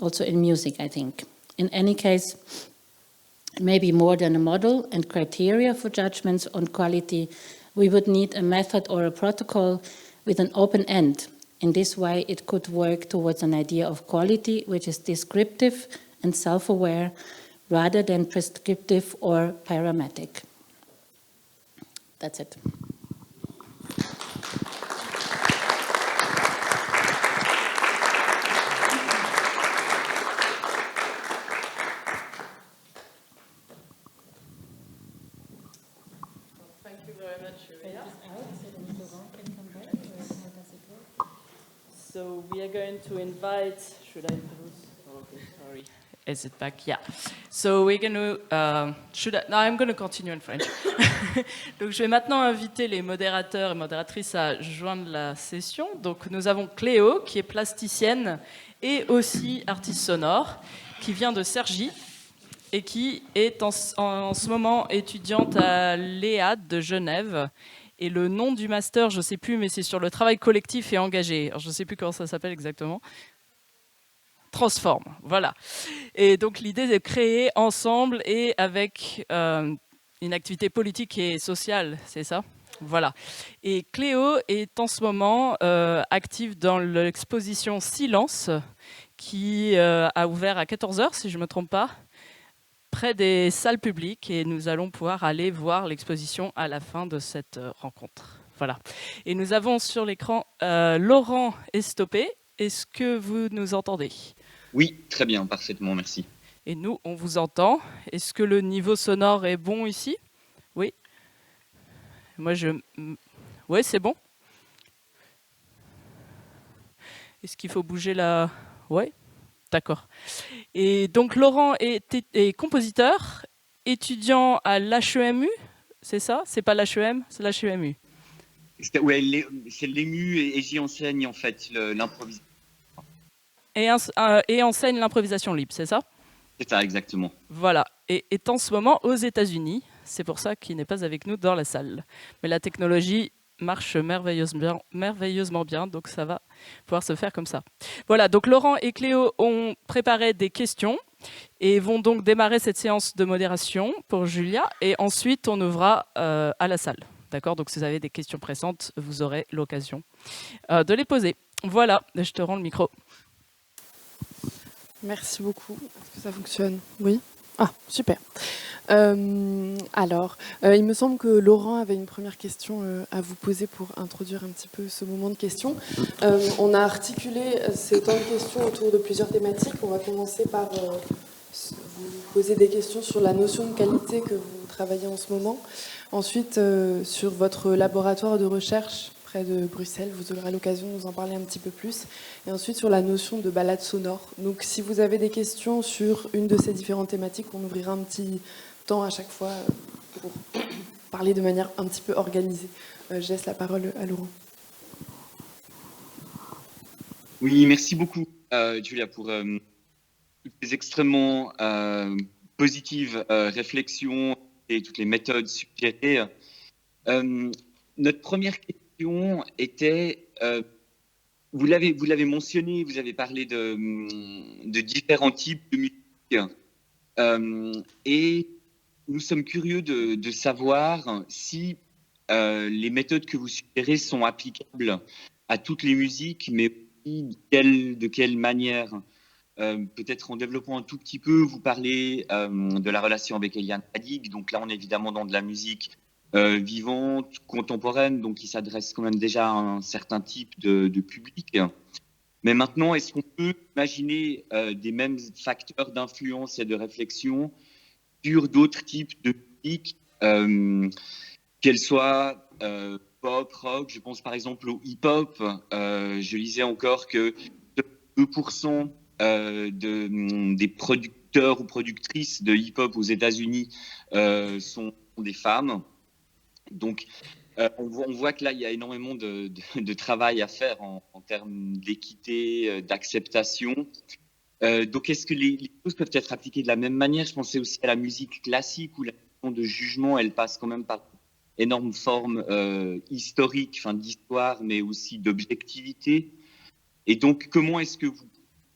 also in music, I think. In any case, maybe more than a model and criteria for judgments on quality, we would need a method or a protocol with an open end. In this way, it could work towards an idea of quality which is descriptive and self-aware rather than prescriptive or parametric. That's it. Thank you very much, Julia. So we are going to invite, should I introduce? Oh, okay, sorry. Is it back? Yeah. So we're going to, no, I'm going to continue in French. Donc je vais maintenant inviter les modérateurs et modératrices à joindre la session. Donc nous avons Cléo, qui est plasticienne et aussi artiste sonore, qui vient de Cergy et qui est en ce moment étudiante à l'EAD de Genève. Et le nom du master, je ne sais plus, mais c'est sur le travail collectif et engagé. Alors, je ne sais plus comment ça s'appelle exactement. Transforme, voilà. Et donc l'idée est de créer ensemble et avec une activité politique et sociale, c'est ça? Voilà. Et Cléo est en ce moment active dans l'exposition Silence, qui a ouvert à 14h, si je ne me trompe pas, près des salles publiques, et nous allons pouvoir aller voir l'exposition à la fin de cette rencontre. Voilà. Et nous avons sur l'écran Laurent Estopé. Est-ce que vous nous entendez? Oui, très bien, parfaitement, merci. Et nous, on vous entend. Est-ce que le niveau sonore est bon ici? Oui. Moi, oui, c'est bon. Est-ce qu'il faut bouger la... Oui, d'accord. Et donc, Laurent est compositeur, étudiant à l'HEMU, c'est ça? C'est pas l'HEM, c'est l'HEMU. Oui, c'est l'EMU et j'y enseigne en fait l'improvisation. Et enseigne l'improvisation libre, c'est ça? C'est ça, exactement. Voilà, et est en ce moment aux États-Unis. C'est pour ça qu'il n'est pas avec nous dans la salle. Mais la technologie marche merveilleusement bien, donc ça va pouvoir se faire comme ça. Voilà, donc Laurent et Cléo ont préparé des questions et vont donc démarrer cette séance de modération pour Julia. Et ensuite, on ouvrira à la salle. D'accord? Donc si vous avez des questions pressantes, vous aurez l'occasion de les poser. Voilà, je te rends le micro. Merci beaucoup. Est-ce que ça fonctionne? Oui. Ah, super. Alors, il me semble que Laurent avait une première question à vous poser pour introduire un petit peu ce moment de questions. On a articulé ces temps de questions autour de plusieurs thématiques. On va commencer par vous poser des questions sur la notion de qualité que vous travaillez en ce moment. Ensuite, sur votre laboratoire de recherche près de Bruxelles, vous aurez l'occasion de nous en parler un petit peu plus. Et ensuite, sur la notion de balade sonore. Donc, si vous avez des questions sur une de ces différentes thématiques, on ouvrira un petit temps à chaque fois pour parler de manière un petit peu organisée. Je laisse la parole à Laurent. Oui, merci beaucoup, Julia, pour toutes les extrêmement positives réflexions et toutes les méthodes suggérées. Notre première question était, vous l'avez mentionné, vous avez parlé de différents types de musique, et nous sommes curieux de savoir si les méthodes que vous suggérez sont applicables à toutes les musiques, mais aussi de quelle manière. Peut-être en développant un tout petit peu, vous parlez de la relation avec Eliane Hadid. Donc là, on est évidemment dans de la musique vivante, contemporaine, donc qui s'adresse quand même déjà à un certain type de public. Mais maintenant, est-ce qu'on peut imaginer des mêmes facteurs d'influence et de réflexion sur d'autres types de musique, qu'elles soient pop, rock? Je pense par exemple au hip-hop. Je lisais encore que 2% des producteurs ou productrices de hip-hop aux États-Unis sont des femmes. Donc, on voit que là, il y a énormément de travail à faire en termes d'équité, d'acceptation. Donc, est-ce que les choses peuvent être appliquées de la même manière? Je pensais aussi à la musique classique où la notion de jugement, elle passe quand même par énorme forme historique, d'histoire, mais aussi d'objectivité. Et donc, comment est-ce que vous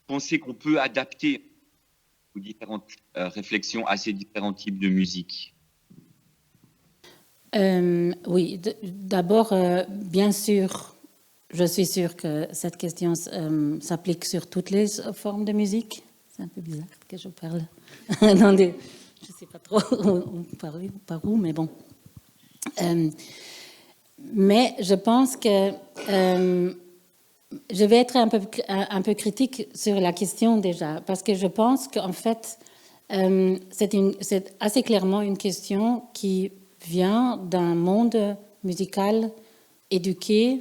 pensez qu'on peut adapter aux différentes réflexions à ces différents types de musique? Oui, d'abord, bien sûr, je suis sûre que cette question s'applique sur toutes les formes de musique. C'est un peu bizarre que je parle dans des... Je ne sais pas trop par où, mais bon. Mais je pense que je vais être un peu critique sur la question déjà, parce que je pense qu'en fait, c'est assez clairement une question qui vient d'un monde musical éduqué.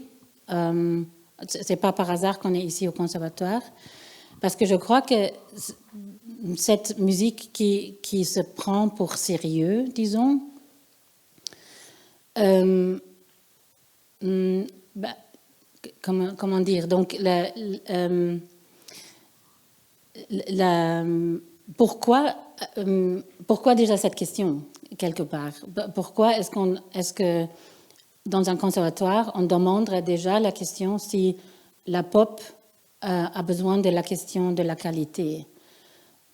C'est pas par hasard qu'on est ici au conservatoire, parce que je crois que cette musique qui se prend pour sérieux, disons, comment dire, donc pourquoi déjà cette question quelque part? Pourquoi est-ce que dans un conservatoire on demanderait déjà la question si la pop a besoin de la question de la qualité?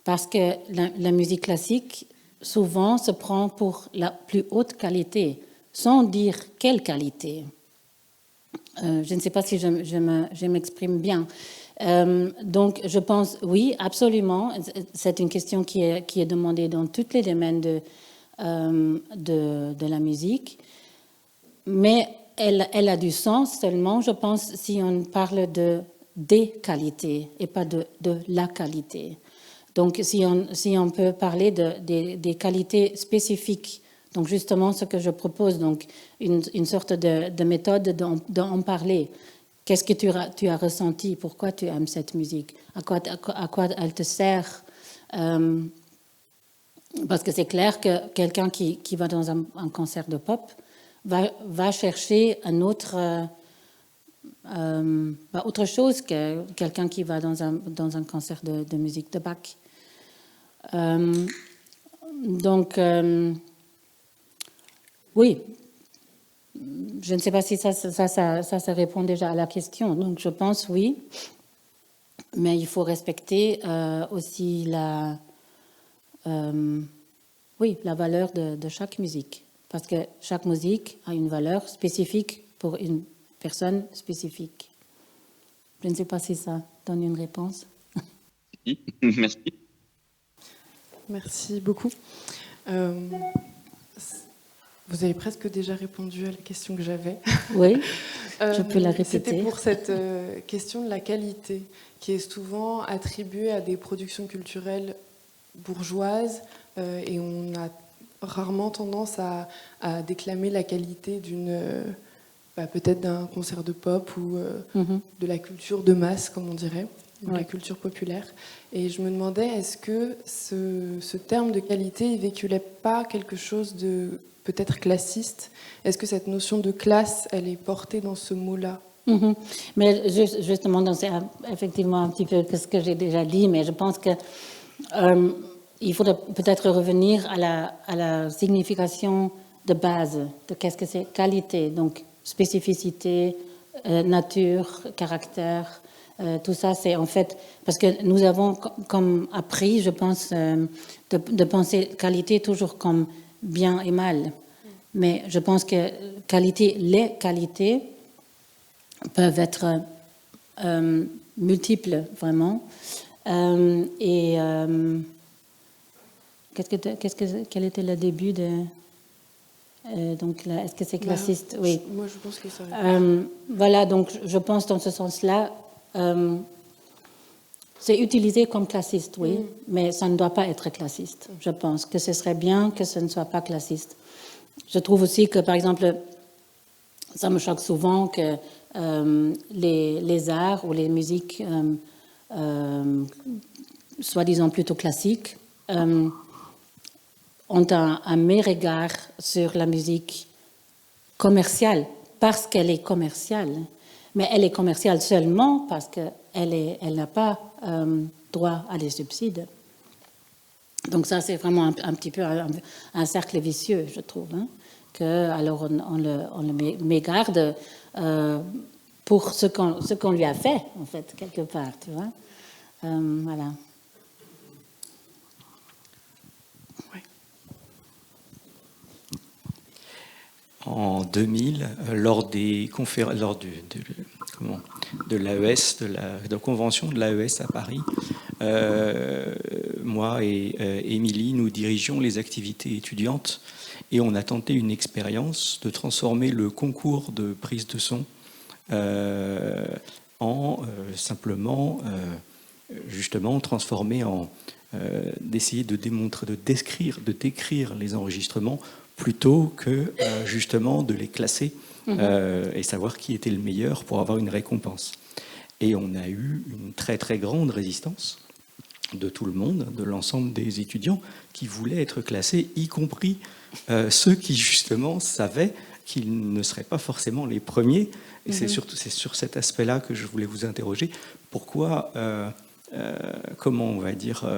Parce que la musique classique souvent se prend pour la plus haute qualité, sans dire quelle qualité. Je ne sais pas si je m'exprime bien. Donc, je pense, oui, absolument, c'est une question qui est demandée dans tous les domaines de la musique, mais elle a du sens seulement, je pense, si on parle des qualités et pas de la qualité. Donc, si on peut parler des qualités spécifiques, donc justement ce que je propose, donc une sorte de méthode d'en parler. Qu'est-ce que tu as ressenti? Pourquoi tu aimes cette musique? À quoi elle te sert? Parce que c'est clair que quelqu'un qui va dans un concert de pop va chercher autre chose que quelqu'un qui va dans un concert de musique de Bach. Donc, oui, je ne sais pas si ça répond déjà à la question. Donc, je pense oui, mais il faut respecter aussi la valeur de chaque musique, parce que chaque musique a une valeur spécifique pour une personne spécifique. Je ne sais pas si ça donne une réponse. Merci. Merci beaucoup. Vous avez presque déjà répondu à la question que j'avais. Oui, je peux la répéter. C'était pour cette question de la qualité, qui est souvent attribuée à des productions culturelles bourgeoises, et on a rarement tendance à déclamer la qualité peut-être d'un concert de pop ou de la culture de masse, comme on dirait, de la culture populaire. Et je me demandais, est-ce que ce terme de qualité ne véhiculait pas quelque chose de peut-être classiste? Est-ce que cette notion de classe, elle est portée dans ce mot-là? Mais justement, c'est effectivement un petit peu ce que j'ai déjà dit, mais je pense que il faudrait peut-être revenir à la signification de base de qu'est-ce que c'est qualité, donc spécificité, nature, caractère, tout ça, c'est en fait parce que nous avons comme appris, je pense, de penser qualité toujours comme bien et mal. Mais je pense que les qualités peuvent être multiples, vraiment. Quel était le début de... donc, est-ce que c'est classiste? Oui. Moi, je pense que ça... Voilà, donc je pense dans ce sens-là, c'est utilisé comme classiste, oui, mais ça ne doit pas être classiste. Je pense que ce serait bien que ce ne soit pas classiste. Je trouve aussi que, par exemple, ça me choque souvent que les arts ou les musiques soi-disant plutôt classiques ont un méregard sur la musique commerciale, parce qu'elle est commerciale. Mais elle est commerciale seulement parce qu'elle n'a pas droit à des subsides. Donc ça, c'est vraiment un petit peu un cercle vicieux, je trouve. Hein, alors on le mégarde pour ce qu'on lui a fait, en fait, quelque part, tu vois. Voilà. En 2000, lors des conférences, de l'AES, de la convention de l'AES à Paris, moi et Émilie, nous dirigeons les activités étudiantes et on a tenté une expérience de transformer le concours de prise de son en simplement, justement, transformer en d'essayer de démontrer, de décrire les enregistrements plutôt que justement de les classer et savoir qui était le meilleur pour avoir une récompense. Et on a eu une très très grande résistance de tout le monde, de l'ensemble des étudiants qui voulaient être classés, y compris ceux qui justement savaient qu'ils ne seraient pas forcément les premiers. Et c'est sur cet aspect-là que je voulais vous interroger. Pourquoi, comment on va dire...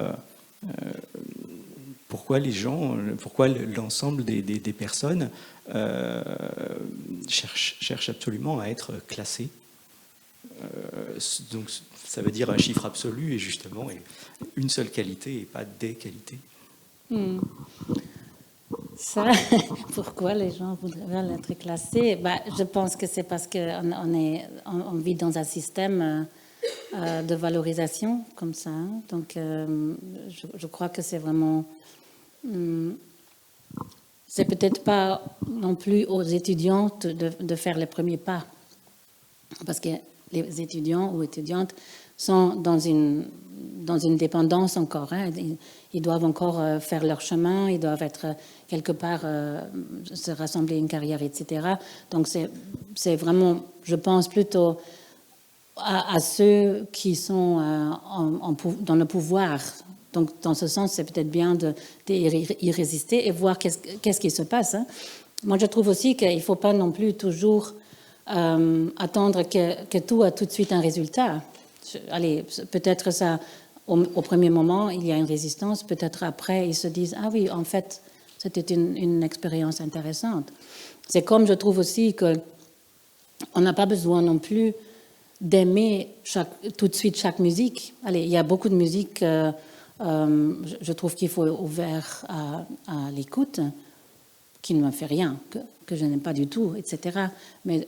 pourquoi les gens, pourquoi l'ensemble des personnes cherchent absolument à être classées. Donc ça veut dire un chiffre absolu et justement une seule qualité et pas des qualités. Ça, pourquoi les gens voudraient être classés? Je pense que c'est parce qu'on vit dans un système de valorisation comme ça. Hein. Donc je crois que c'est vraiment... c'est peut-être pas non plus aux étudiantes de faire les premiers pas, parce que les étudiants ou étudiantes sont dans une dépendance encore. Hein. Ils doivent encore faire leur chemin, ils doivent être quelque part, se rassembler une carrière, etc. Donc c'est vraiment, je pense, plutôt à ceux qui sont dans le pouvoir. Donc, dans ce sens, c'est peut-être bien d'y résister et voir qu'est-ce qui se passe. Hein. Moi, je trouve aussi qu'il ne faut pas non plus toujours attendre que tout a tout de suite un résultat. Allez, peut-être ça, au premier moment, il y a une résistance. Peut-être après, ils se disent « Ah oui, en fait, c'était une expérience intéressante ». C'est comme je trouve aussi qu'on n'a pas besoin non plus d'aimer tout de suite chaque musique. Allez, il y a beaucoup de musique... je trouve qu'il faut être ouvert à l'écoute, qui ne me fait rien, que je n'aime pas du tout, etc.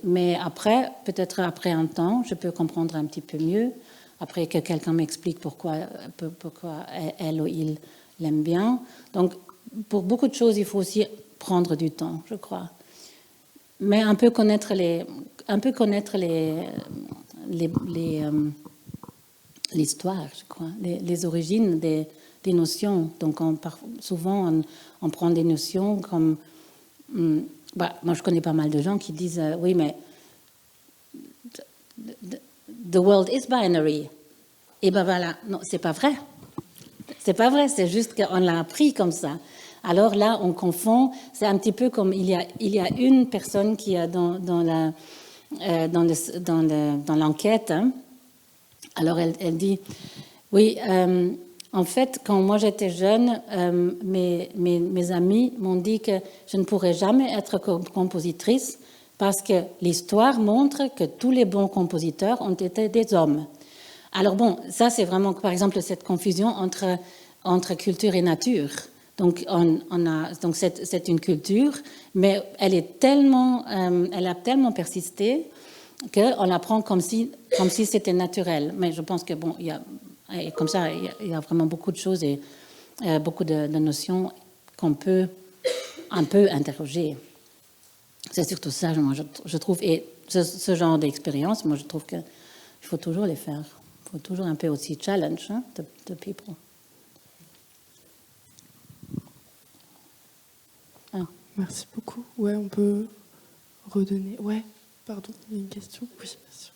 Mais après, peut-être après un temps, je peux comprendre un petit peu mieux, après que quelqu'un m'explique pourquoi elle ou il l'aime bien. Donc, pour beaucoup de choses, il faut aussi prendre du temps, je crois. Mais un peu connaître l'histoire, je crois, les origines des notions. Donc, souvent, on prend des notions comme... moi, je connais pas mal de gens qui disent oui, mais the world is binary. Et voilà, non, c'est pas vrai. C'est pas vrai, c'est juste qu'on l'a appris comme ça. Alors là, on confond. C'est un petit peu comme il y a une personne qui a dans l'enquête. Hein, alors elle dit oui. En fait, quand moi j'étais jeune, mes amis m'ont dit que je ne pourrais jamais être compositrice parce que l'histoire montre que tous les bons compositeurs ont été des hommes. Alors bon, ça c'est vraiment, par exemple, cette confusion entre culture et nature. Donc, donc c'est une culture, mais elle a tellement persisté qu'on la prend comme si c'était naturel. Mais je pense que, bon, comme ça, il y a vraiment beaucoup de choses et beaucoup de notions qu'on peut un peu interroger. C'est surtout ça, moi, je trouve. Et ce genre d'expérience, moi, je trouve qu'il faut toujours les faire. Il faut toujours un peu aussi challenge the people. Merci beaucoup. Ouais, on peut redonner. Ouais, pardon, il y a une question. Oui, bien sûr.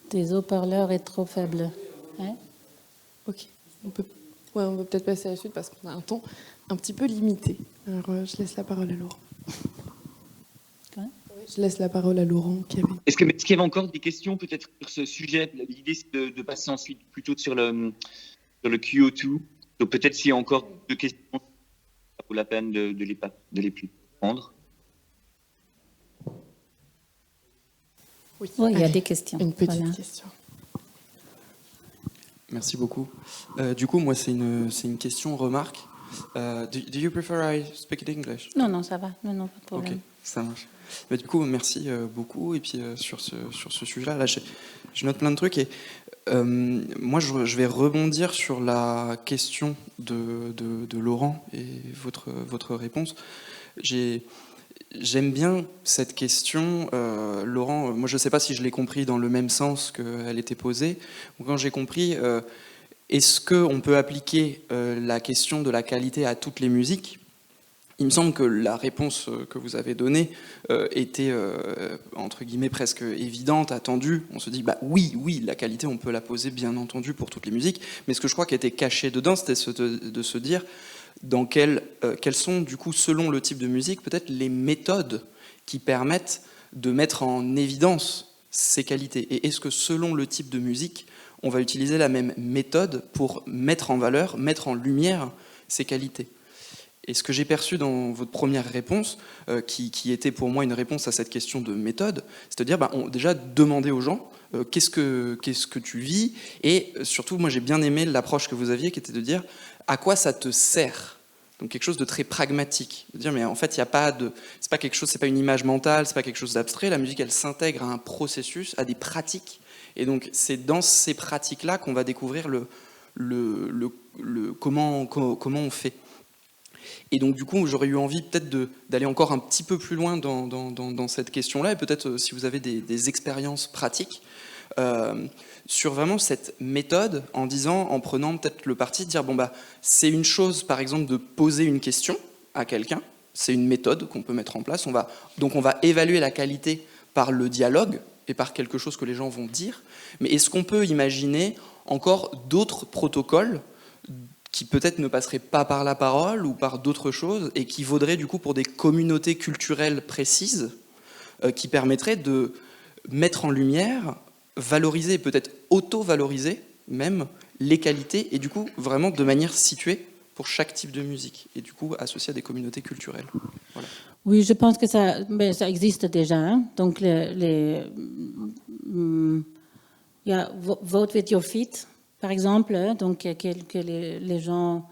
Tes haut-parleurs est trop faible. Hein? Ok, on peut peut-être passer à la suite parce qu'on a un temps un petit peu limité. Alors, je laisse la parole à Laurent. Je laisse la parole à Laurent. Est-ce qu'il y avait encore des questions peut-être sur ce sujet? L'idée, c'est de passer ensuite plutôt sur le QO2. Donc peut-être s'il y a encore deux questions, ça vaut la peine de les prendre. Oui, il y a des questions. Une petite question. Merci beaucoup. Du coup, moi, c'est une question, remarque. Do you prefer I speak in English? Non, ça va. Non, pas de problème. Ok, ça marche. Du coup, merci beaucoup. Et puis, sur ce sujet-là, je note plein de trucs. Et moi, je vais rebondir sur la question de Laurent et votre réponse. J'aime bien cette question. Laurent, moi, je ne sais pas si je l'ai compris dans le même sens qu'elle était posée. Quand j'ai compris, est-ce qu'on peut appliquer la question de la qualité à toutes les musiques ? Il me semble que la réponse que vous avez donnée était, entre guillemets, presque évidente, attendue. On se dit, bah oui, la qualité, on peut la poser, bien entendu, pour toutes les musiques. Mais ce que je crois qui était caché dedans, c'était de se dire quelles sont, du coup, selon le type de musique, peut-être les méthodes qui permettent de mettre en évidence ces qualités. Et est-ce que, selon le type de musique, on va utiliser la même méthode pour mettre en valeur, mettre en lumière ces qualités ? Et ce que j'ai perçu dans votre première réponse, qui était pour moi une réponse à cette question de méthode, c'est-à-dire déjà demander aux gens qu'est-ce que tu vis, et surtout moi j'ai bien aimé l'approche que vous aviez qui était de dire à quoi ça te sert. Donc quelque chose de très pragmatique, de dire mais en fait il y a pas de, c'est pas quelque chose, c'est pas une image mentale, c'est pas quelque chose d'abstrait. La musique elle s'intègre à un processus, à des pratiques, et donc c'est dans ces pratiques-là qu'on va découvrir comment on fait. Et donc du coup, j'aurais eu envie peut-être d'aller encore un petit peu plus loin dans cette question-là, et peut-être si vous avez des expériences pratiques sur vraiment cette méthode, en prenant peut-être le parti de dire c'est une chose, par exemple, de poser une question à quelqu'un, c'est une méthode qu'on peut mettre en place. On va évaluer la qualité par le dialogue et par quelque chose que les gens vont dire. Mais est-ce qu'on peut imaginer encore d'autres protocoles qui peut-être ne passerait pas par la parole ou par d'autres choses, et qui vaudrait du coup pour des communautés culturelles précises, qui permettraient de mettre en lumière, valoriser, peut-être auto-valoriser même les qualités, et du coup vraiment de manière située pour chaque type de musique, et du coup associé à des communautés culturelles. Voilà. Oui, je pense que ça existe déjà. Hein. Donc, Vote with your feet, par exemple, donc que les gens,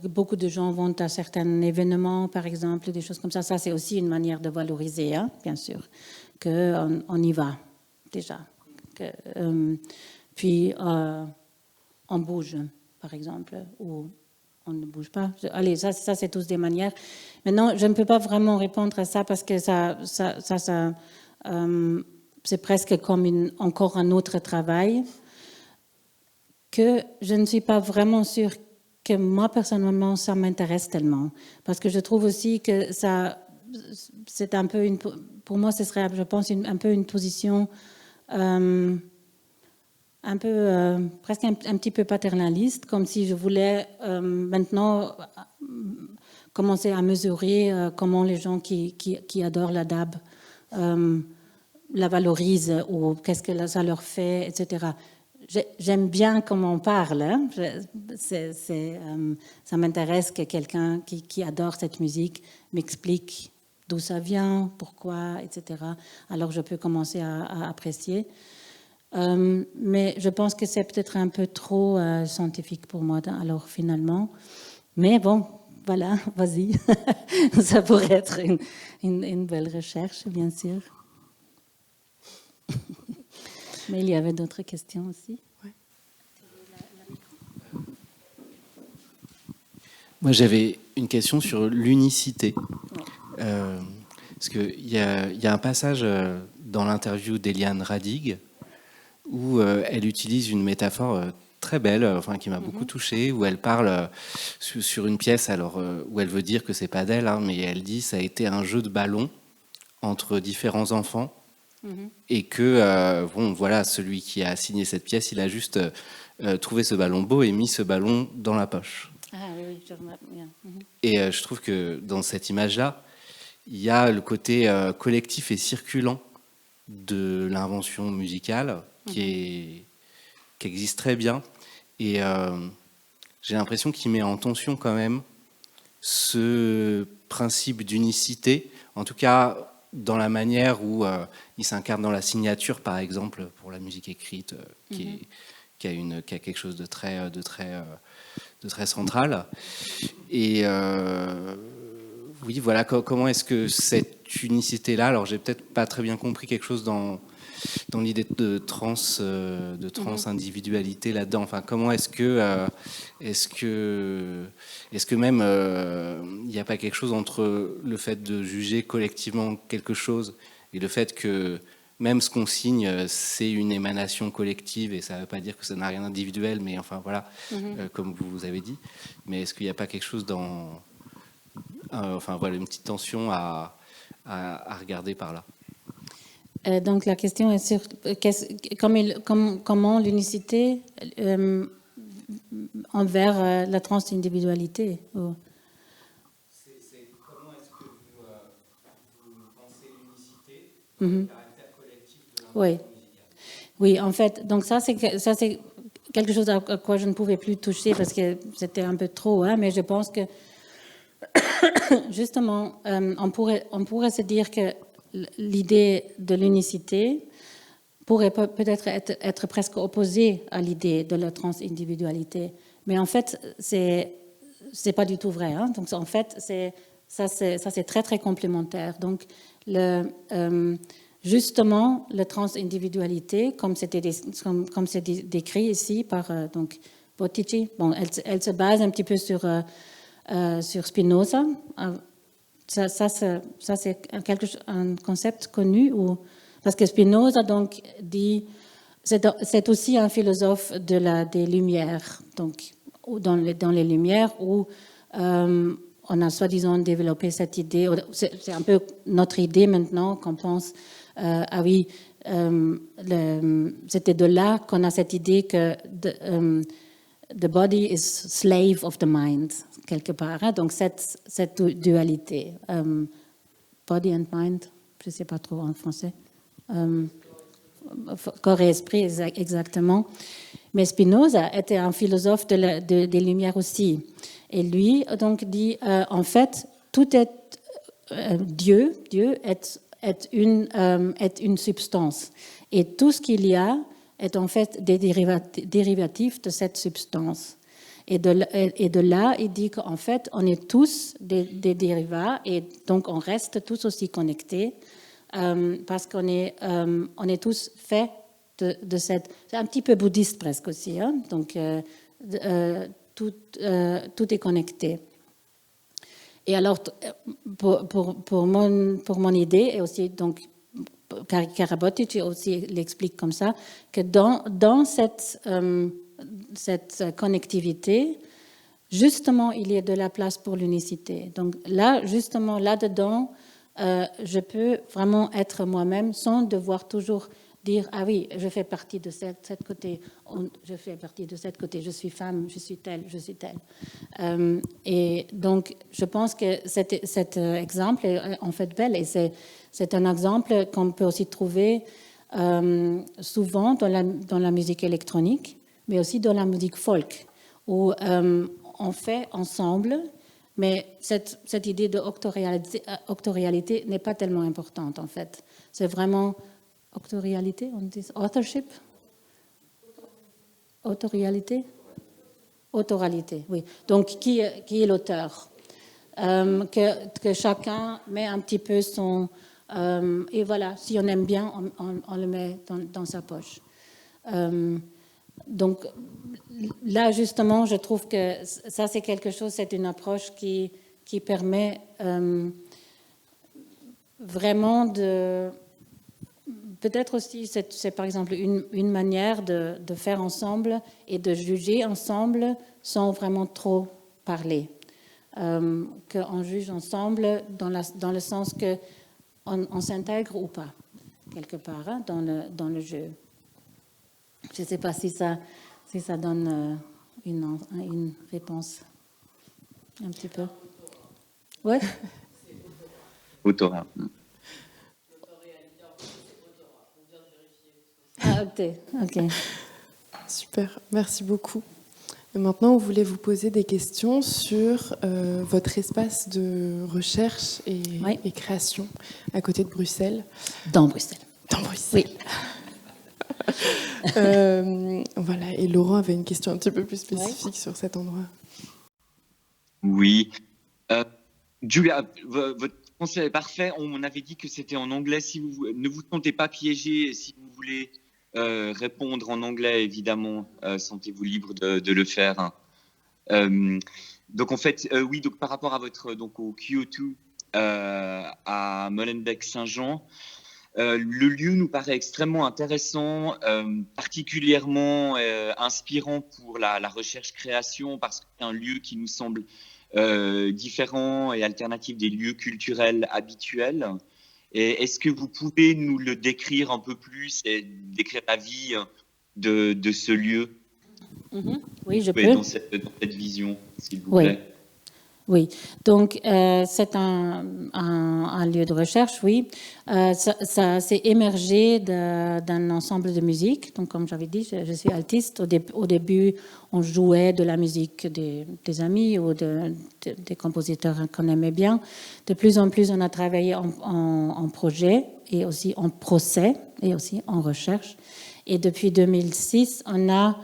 beaucoup de gens vont à certains événements, par exemple, des choses comme ça. Ça, c'est aussi une manière de valoriser, hein, bien sûr, qu'on y va déjà. Puis, on bouge, par exemple, ou on ne bouge pas. Allez, ça c'est tous des manières. Maintenant, je ne peux pas vraiment répondre à ça parce que c'est presque comme encore un autre travail, que je ne suis pas vraiment sûre que moi, personnellement, ça m'intéresse tellement. Parce que je trouve aussi que c'est un peu pour moi, ce serait, je pense, un peu une position un peu, presque un petit peu paternaliste, comme si je voulais maintenant commencer à mesurer comment les gens qui adorent la DAB la valorisent, ou qu'est-ce que ça leur fait, etc. J'aime bien comment on parle. Hein. Ça m'intéresse que quelqu'un qui adore cette musique m'explique d'où ça vient, pourquoi, etc. Alors je peux commencer à apprécier. Mais je pense que c'est peut-être un peu trop scientifique pour moi, alors finalement. Mais bon, voilà, vas-y. Ça pourrait être une belle recherche, bien sûr. Mais il y avait d'autres questions aussi. Moi, j'avais une question sur l'unicité. Parce qu'il y a un passage dans l'interview d'Eliane Radig où elle utilise une métaphore très belle, enfin, qui m'a beaucoup touché, où elle parle sur une pièce, alors, où elle veut dire que c'est pas d'elle, hein, mais elle dit ça a été un jeu de ballon entre différents enfants, et que bon, voilà, celui qui a signé cette pièce, il a juste trouvé ce ballon beau et mis ce ballon dans la poche. Ah oui, je remarque bien. Et je trouve que dans cette image-là, il y a le côté collectif et circulant de l'invention musicale qui existe très bien. Et j'ai l'impression qu'il met en tension quand même ce principe d'unicité, en tout cas dans la manière où il s'incarne dans la signature, par exemple, pour la musique écrite, qui a quelque chose de très central. Et oui, voilà, comment est-ce que cette unicité-là, alors j'ai peut-être pas très bien compris quelque chose dans l'idée de trans individualité là-dedans. Enfin, comment est-ce que même il n'y a pas quelque chose entre le fait de juger collectivement quelque chose et le fait que même ce qu'on signe, c'est une émanation collective, et ça ne veut pas dire que ça n'a rien d'individuel, mais enfin voilà, comme vous avez dit. Mais est-ce qu'il n'y a pas quelque chose dans, enfin voilà, une petite tension à regarder par là? Donc la question est sur comment l'unicité envers la transindividualité. Comment est-ce que vous pensez l'unicité dans le caractère collectif de l'invention musicale? Oui, en fait, donc ça c'est quelque chose à quoi je ne pouvais plus toucher parce que c'était un peu trop, hein, mais je pense que justement, on pourrait se dire que l'idée de l'unicité pourrait peut-être être presque opposée à l'idée de la transindividualité. Mais en fait, c'est pas du tout vrai. Hein. Donc, en fait, ça c'est très, très complémentaire. Donc, justement, la transindividualité, comme c'est décrit ici par donc, Bottici, bon, elle se base un petit peu sur Spinoza. Ça c'est un concept connu, parce que Spinoza donc dit, c'est aussi un philosophe des Lumières, donc dans les Lumières où on a soi-disant développé cette idée. C'est un peu notre idée maintenant qu'on pense, ah oui, c'était de là qu'on a cette idée que the body is slave of the mind, quelque part. Hein? Donc, cette dualité. Body and mind, je ne sais pas trop en français. Corps et esprit, exactement. Mais Spinoza était un philosophe des Lumières aussi. Et lui, donc, dit, en fait, tout est Dieu est une substance. Et tout ce qu'il y a est en fait des dérivatifs de cette substance. Et de là, il dit qu'en fait, on est tous des dérivats et donc on reste tous aussi connectés parce qu'on est tous faits de cette... C'est un petit peu bouddhiste presque aussi, hein, donc tout est connecté. Et alors, pour mon idée, et aussi donc Bottici aussi l'explique comme ça, que dans cette connectivité, justement, il y a de la place pour l'unicité. Donc là, justement, là-dedans, je peux vraiment être moi-même sans devoir toujours dire, ah oui, je fais partie de cette côté, je fais partie de cette côté, je suis femme, je suis telle, je suis telle. Et donc, je pense que cet exemple est en fait belle, et c'est un exemple qu'on peut aussi trouver souvent dans la musique électronique, mais aussi dans la musique folk, où on fait ensemble, mais cette idée de octorialité n'est pas tellement importante, en fait. C'est vraiment... Octorialité, on dit authorship? Autorialité? Autoralité, oui. Donc, qui est l'auteur? Que chacun met un petit peu son... et voilà, si on aime bien, on le met dans sa poche. Donc, là, justement, je trouve que ça, c'est quelque chose, c'est une approche qui permet vraiment de... Peut-être aussi, c'est par exemple une manière de faire ensemble et de juger ensemble sans vraiment trop parler. Qu'on juge ensemble dans le sens qu'on s'intègre ou pas, quelque part, hein, dans le jeu. Je ne sais pas si ça donne une réponse un petit peu. Ouais. Autorat. Ah, ok. Super, merci beaucoup. Et maintenant, on voulait vous poser des questions sur votre espace de recherche et création à côté de Bruxelles. Dans Bruxelles. Dans Bruxelles. Oui. Voilà, et Laurent avait une question un petit peu plus spécifique sur cet endroit. Oui. Julia, votre français est parfait. On avait dit que c'était en anglais. Si vous ne vous sentez pas piégé, si vous voulez répondre en anglais, évidemment, sentez-vous libre de le faire. Donc en fait, oui, donc par rapport à au Q2 à Molenbeek-Saint-Jean, le lieu nous paraît extrêmement intéressant, particulièrement inspirant pour la recherche-création, parce que c'est un lieu qui nous semble différent et alternatif des lieux culturels habituels. Et est-ce que vous pouvez nous le décrire un peu plus et décrire la vie de ce lieu? Oui, je peux. Dans cette vision, s'il vous plaît. Oui, donc c'est un lieu de recherche, oui. Ça s'est émergé d'un ensemble de musique. Donc, comme j'avais dit, je suis altiste. Au début, on jouait de la musique des amis ou des compositeurs qu'on aimait bien. De plus en plus, on a travaillé en projet et aussi en procès et aussi en recherche. Et depuis 2006, on a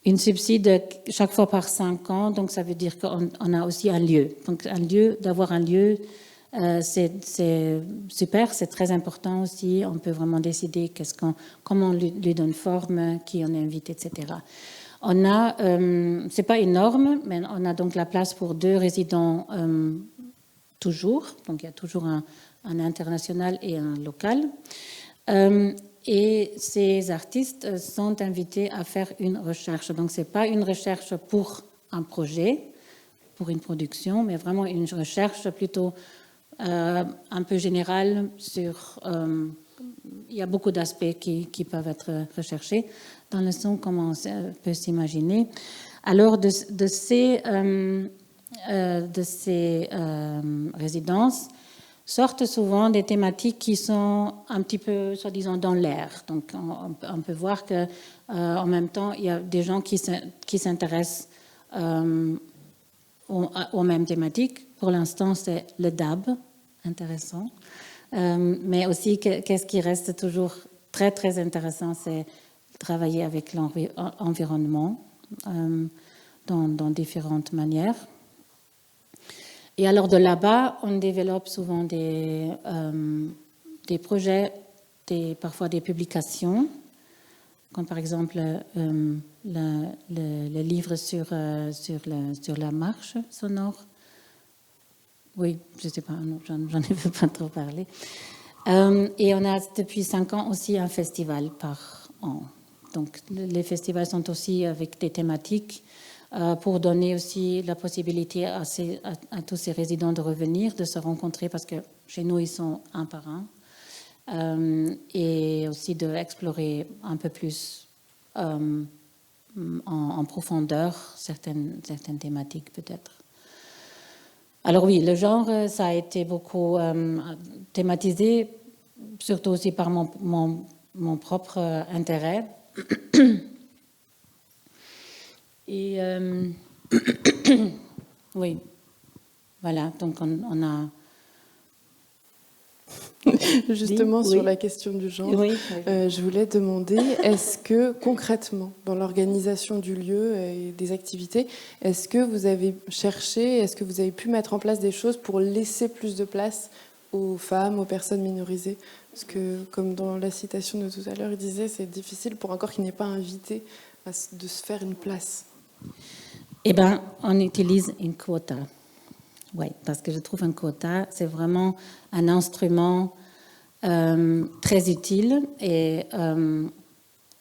une subside chaque fois par 5 ans, donc ça veut dire qu'on a aussi un lieu. Donc d'avoir un lieu, c'est super, c'est très important aussi. On peut vraiment décider comment on lui donne forme, qui on invite, etc. On a, c'est pas énorme, mais on a donc la place pour 2 résidents toujours. Donc il y a toujours un international et un local. Et ces artistes sont invités à faire une recherche. Donc, ce n'est pas une recherche pour un projet, pour une production, mais vraiment une recherche plutôt un peu générale sur... il y a beaucoup d'aspects qui peuvent être recherchés dans le son, comme on peut s'imaginer. Alors, de ces résidences, sortent souvent des thématiques qui sont un petit peu, soi-disant, dans l'air. Donc, on peut voir que, en même temps, il y a des gens qui s'intéressent aux mêmes thématiques. Pour l'instant, c'est le DAB, intéressant. Mais aussi, qu'est-ce qui reste toujours très, très intéressant, c'est travailler avec l'environnement dans différentes manières. Et alors de là-bas, on développe souvent des projets, parfois des publications, comme par exemple le livre sur la marche sonore. Oui, je ne sais pas, j'en ai pas trop parlé. Et on a depuis 5 ans aussi un festival par an. Donc les festivals sont aussi avec des thématiques pour donner aussi la possibilité à tous ces résidents de revenir, de se rencontrer, parce que chez nous, ils sont un par un, et aussi d'explorer un peu plus en profondeur certaines thématiques, peut-être. Alors oui, le genre, ça a été beaucoup thématisé, surtout aussi par mon propre intérêt. Et oui, voilà, donc on a Justement, Oui. sur la question du genre, Oui. je voulais demander, est-ce que concrètement, dans l'organisation du lieu et des activités, est-ce que vous avez cherché, est-ce que vous avez pu mettre en place des choses pour laisser plus de place aux femmes, aux personnes minorisées? Parce que, comme dans la citation de tout à l'heure, il disait, c'est difficile pour un corps qui n'est pas invité de se faire une place. Eh bien, on utilise une quota. Oui, parce que je trouve un quota, c'est vraiment un instrument très utile. Et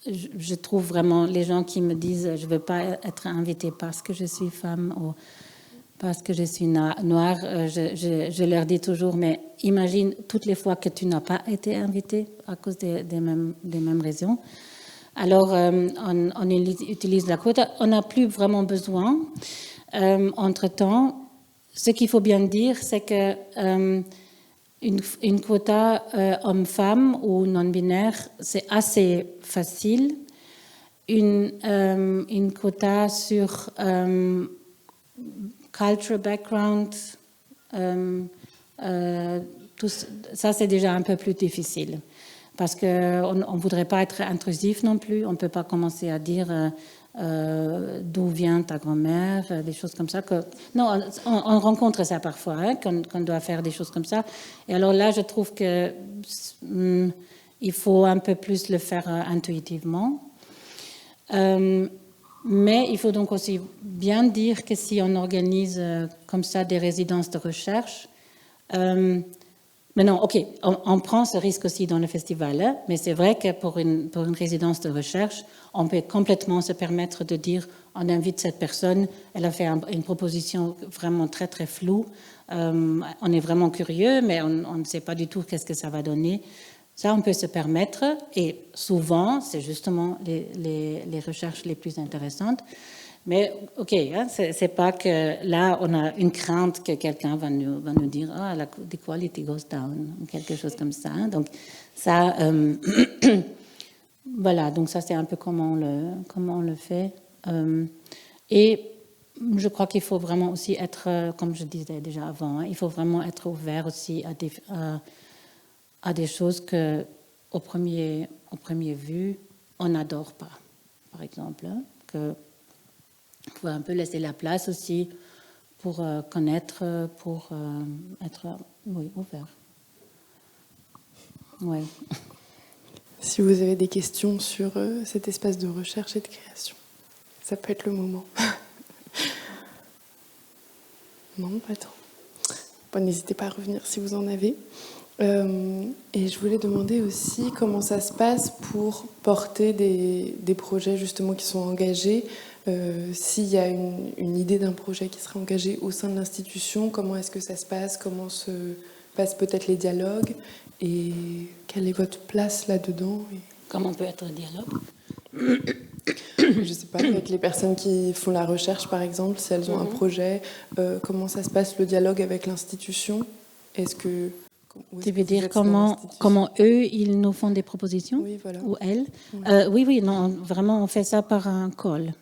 je trouve vraiment les gens qui me disent je ne veux pas être invitée parce que je suis femme ou parce que je suis noire, je leur dis toujours, mais imagine toutes les fois que tu n'as pas été invitée à cause des mêmes raisons. Alors, on utilise la quota. On n'a plus vraiment besoin. Entre-temps, ce qu'il faut bien dire, c'est que une quota homme-femme ou non-binaire, c'est assez facile. Une quota sur culture background, tout ça, c'est déjà un peu plus difficile. Parce qu'on ne voudrait pas être intrusif non plus. On ne peut pas commencer à dire d'où vient ta grand-mère, des choses comme ça. Non, on rencontre ça parfois, hein, qu'on doit faire des choses comme ça. Et alors là, je trouve qu'il faut un peu plus le faire intuitivement. Mais il faut donc aussi bien dire que si on organise comme ça des résidences de recherche, mais non, ok, on prend ce risque aussi dans le festival, hein, mais c'est vrai que pour une résidence de recherche, on peut complètement se permettre de dire on invite cette personne, elle a fait une proposition vraiment très très floue, on est vraiment curieux, mais on ne sait pas du tout qu'est-ce que ça va donner. Ça, on peut se permettre, et souvent, c'est justement les recherches les plus intéressantes. Mais ok, hein, c'est pas que là on a une crainte que quelqu'un va nous dire the quality goes down, quelque chose comme ça. Hein. Donc ça, voilà, donc ça c'est un peu comment on le fait. Et je crois qu'il faut vraiment aussi être, comme je disais déjà avant, hein, il faut vraiment être ouvert aussi à des choses que au premier vue on n'adore pas, par exemple, hein, que il faut un peu laisser la place aussi pour connaître, pour être ouvert. Oui. Si vous avez des questions sur cet espace de recherche et de création, ça peut être le moment. Non, pas tant. Bon, n'hésitez pas à revenir si vous en avez. Et je voulais demander aussi comment ça se passe pour porter des projets justement qui sont engagés. S'il y a une idée d'un projet qui sera engagé au sein de l'institution, comment est-ce que ça se passe? Comment se passent peut-être les dialogues? Et quelle est votre place là-dedans? Comment peut être le dialogue? Je ne sais pas, avec les personnes qui font la recherche, par exemple, si elles ont un projet, comment ça se passe le dialogue avec l'institution? Est-ce que... Tu veux dire comment eux, ils nous font des propositions? Oui, voilà. Ou elles? Oui, non, vraiment, on fait ça par un call.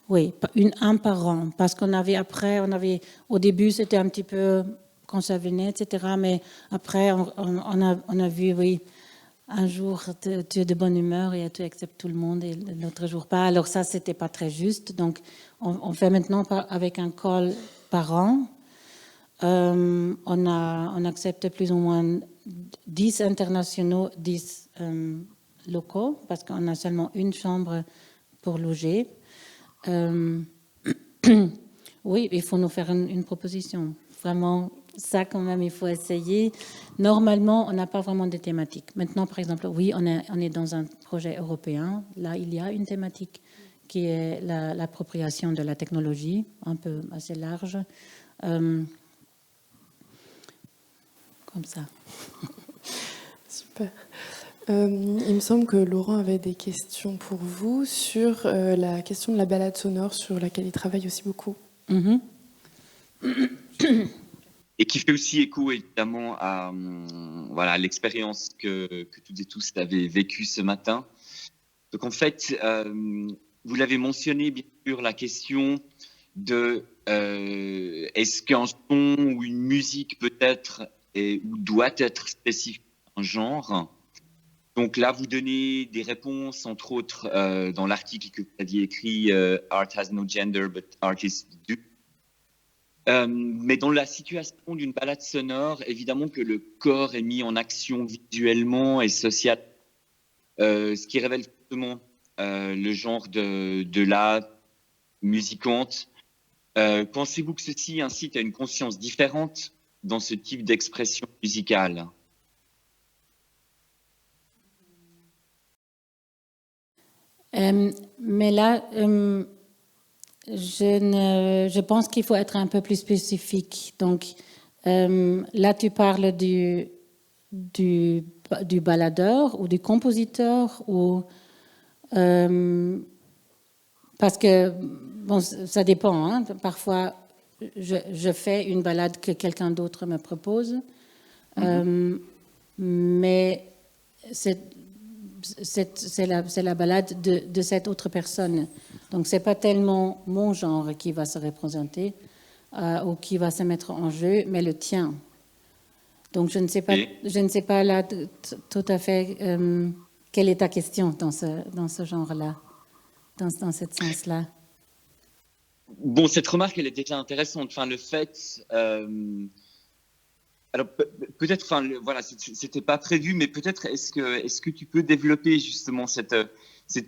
Oui, un par an. Parce qu'on avait au début, c'était un petit peu quand ça venait, etc. Mais après, on a vu, oui, un jour, tu es de bonne humeur et tu acceptes tout le monde et l'autre jour pas. Alors ça, c'était pas très juste. Donc, on fait maintenant avec un call par an. On accepte plus ou moins 10 internationaux, 10 locaux, parce qu'on a seulement une chambre pour loger. Oui, il faut nous faire une proposition. Vraiment, ça quand même, il faut essayer. Normalement, on n'a pas vraiment de thématique. Maintenant, par exemple, oui, on est dans un projet européen. Là, il y a une thématique qui est l'appropriation de la technologie, un peu assez large. Comme ça. Super. Il me semble que Laurent avait des questions pour vous sur la question de la balade sonore, sur laquelle il travaille aussi beaucoup. Et qui fait aussi écho évidemment à l'expérience que toutes et tous avez vécue ce matin. Donc en fait, vous l'avez mentionné bien sûr, la question de est-ce qu'un son ou une musique peut être ou doit être spécifique à un genre. Donc là, vous donnez des réponses, entre autres, dans l'article que vous aviez écrit, Art has no gender, but artists do. Mais dans la situation d'une balade sonore, évidemment que le corps est mis en action visuellement et social, ce qui révèle justement le genre de la musicante. Pensez-vous que ceci incite à une conscience différente dans ce type d'expression musicale? Mais là, je pense qu'il faut être un peu plus spécifique. Donc, là, tu parles du baladeur ou du compositeur ou parce que bon, ça dépend. Hein. Parfois, je fais une balade que quelqu'un d'autre me propose, mais c'est la balade de cette autre personne. Donc, c'est pas tellement mon genre qui va se représenter ou qui va se mettre en jeu, mais le tien. Donc, je ne sais pas là tout à fait quelle est ta question dans ce genre-là, dans ce sens-là. Bon, cette remarque, elle est déjà intéressante. Enfin, le fait... alors peut-être, enfin voilà, c'était pas prévu, mais peut-être est-ce que tu peux développer justement cette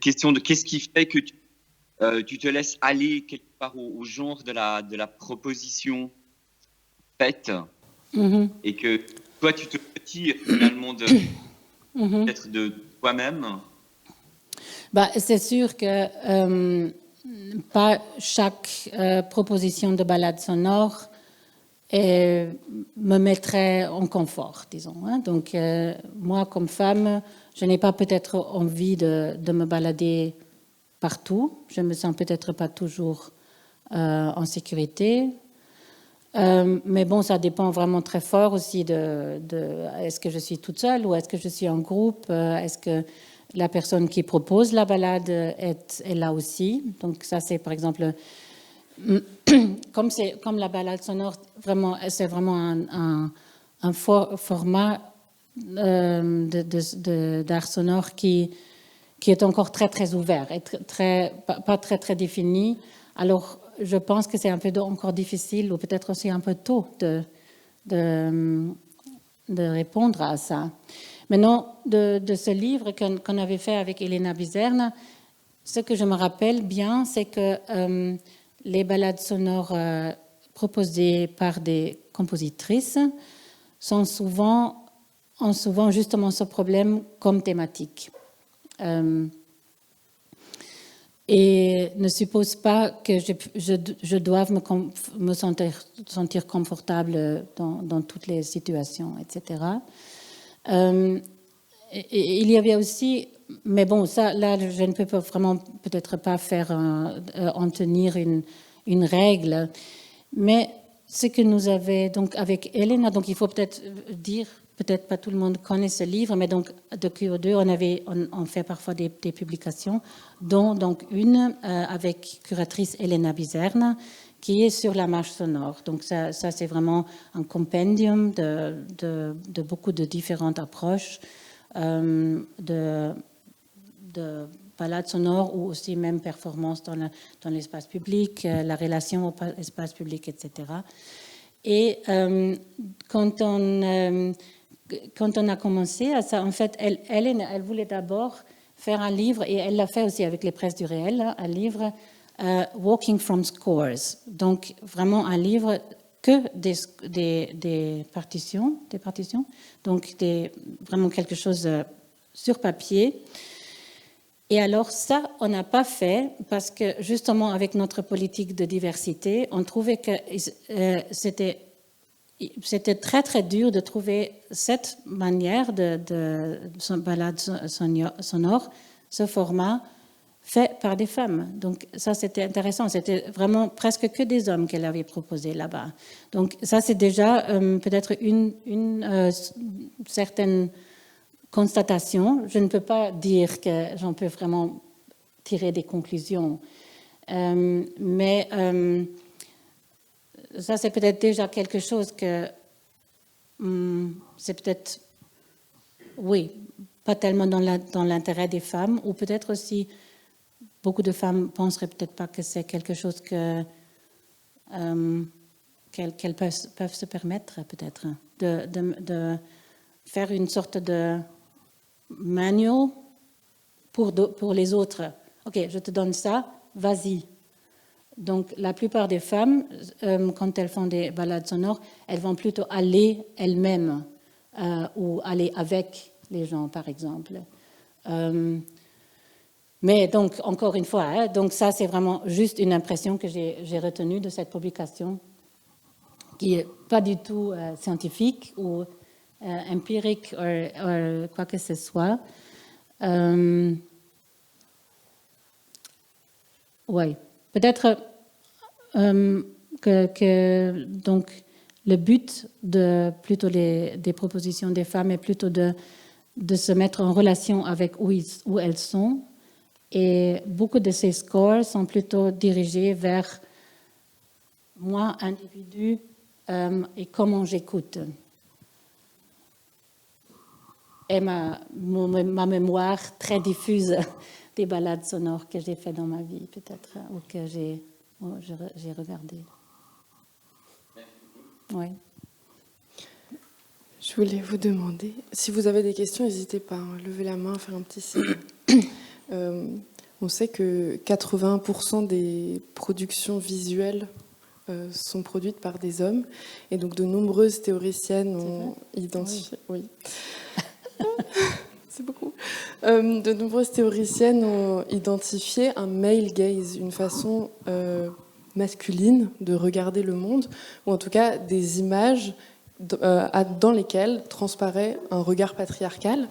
question de qu'est-ce qui fait que tu te laisses aller quelque part au genre de la proposition faite et que toi tu te retires finalement peut-être de toi-même. Bah, c'est sûr que pas chaque proposition de balade sonore me mettrait en confort, disons. Hein. Donc, moi, comme femme, je n'ai pas peut-être envie de me balader partout. Je me sens peut-être pas toujours en sécurité. Mais bon, ça dépend vraiment très fort aussi de est-ce que je suis toute seule ou est-ce que je suis en groupe, est-ce que la personne qui propose la balade est là aussi. Donc ça, c'est par exemple... Comme la balade sonore, c'est vraiment un format d'art sonore qui est encore très, très ouvert et pas très, très défini. Alors, je pense que c'est un peu encore difficile ou peut-être aussi un peu tôt de répondre à ça. Maintenant, de ce livre qu'on avait fait avec Elena Bizerne, ce que je me rappelle bien, c'est que les balades sonores proposées par des compositrices ont souvent justement ce problème comme thématique. Et ne suppose pas que je doive me sentir confortable dans toutes les situations, etc. Et il y avait aussi, mais bon, ça, là, je ne peux vraiment peut-être pas faire en tenir une règle, mais ce que nous avons donc avec Elena, donc il faut peut-être dire, peut-être pas tout le monde connaît ce livre, mais donc de QO2, on fait parfois des publications, dont donc une avec curatrice Elena Bizerne, qui est sur la marche sonore. Donc ça c'est vraiment un compendium de beaucoup de différentes approches de balades sonores ou aussi même performances dans l'espace public, la relation au espace public, etc. Et quand on a commencé à ça, en fait, elle voulait d'abord faire un livre, et elle l'a fait aussi avec les presses du réel, un livre Walking from Scores. Donc, vraiment un livre que des partitions, donc vraiment quelque chose sur papier. Et alors ça, on n'a pas fait parce que justement avec notre politique de diversité, on trouvait que c'était très très dur de trouver cette manière de balade sonore, ce format fait par des femmes. Donc ça c'était intéressant, c'était vraiment presque que des hommes qu'elle avait proposé là-bas. Donc ça c'est déjà peut-être une certaine constatation. Je ne peux pas dire que j'en peux vraiment tirer des conclusions, mais ça c'est peut-être déjà quelque chose que c'est peut-être, oui, pas tellement dans l'intérêt des femmes, ou peut-être aussi, beaucoup de femmes penseraient peut-être pas que c'est quelque chose qu'elles peuvent se permettre, peut-être, de faire une sorte de manual pour les autres. Ok, je te donne ça, vas-y. Donc, la plupart des femmes, quand elles font des balades sonores, elles vont plutôt aller elles-mêmes ou aller avec les gens, par exemple. Mais donc, encore une fois, hein, donc ça, c'est vraiment juste une impression que j'ai retenue de cette publication, qui n'est pas du tout scientifique ou empirique ou quoi que ce soit. Oui, peut-être que donc, le but plutôt des propositions des femmes est plutôt de se mettre en relation avec où elles sont. Et beaucoup de ces scores sont plutôt dirigés vers moi, individu, et comment j'écoute. Et ma mémoire très diffuse des balades sonores que j'ai fait dans ma vie, peut-être, ou que j'ai regardé. Oui. Je voulais vous demander, si vous avez des questions, n'hésitez pas, hein, levez la main, faire un petit signe. On sait que 80% des productions visuelles sont produites par des hommes, et donc de nombreuses théoriciennes ont identifié... Oui. C'est beaucoup. De nombreuses théoriciennes ont identifié un male gaze, une façon masculine de regarder le monde, ou en tout cas des images dans lesquelles transparaît un regard patriarcal.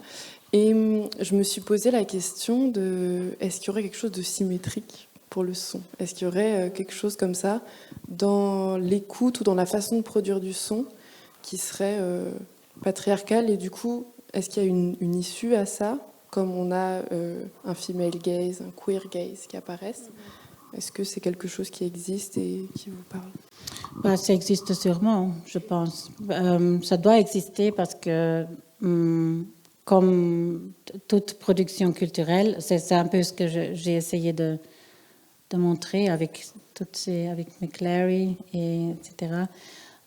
Et je me suis posé la question de est-ce qu'il y aurait quelque chose de symétrique pour le son ? Est-ce qu'il y aurait quelque chose comme ça dans l'écoute ou dans la façon de produire du son qui serait patriarcal ? Et du coup, est-ce qu'il y a une issue à ça, comme on a un female gaze, un queer gaze qui apparaissent ? Est-ce que c'est quelque chose qui existe et qui vous parle ? Ça existe sûrement, je pense. Ça doit exister parce que, comme toute production culturelle, c'est un peu ce que j'ai essayé de montrer avec McClary, etc.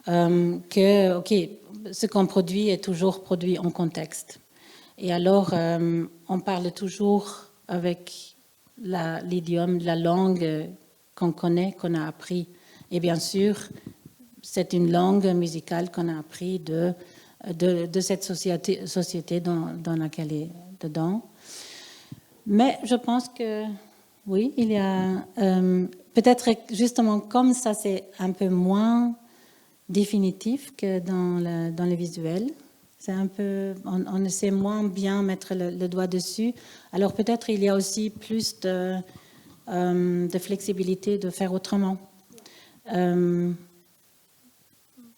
Que, ok, ce qu'on produit est toujours produit en contexte. Et alors, on parle toujours avec l'idiome, la langue qu'on connaît, qu'on a appris. Et bien sûr, c'est une langue musicale qu'on a appris de cette société dans laquelle elle est dedans. Mais je pense que, oui, il y a... peut-être justement comme ça, c'est un peu moins définitif que dans le visuel. C'est un peu, on sait moins bien mettre le doigt dessus. Alors peut-être il y a aussi plus de flexibilité de faire autrement.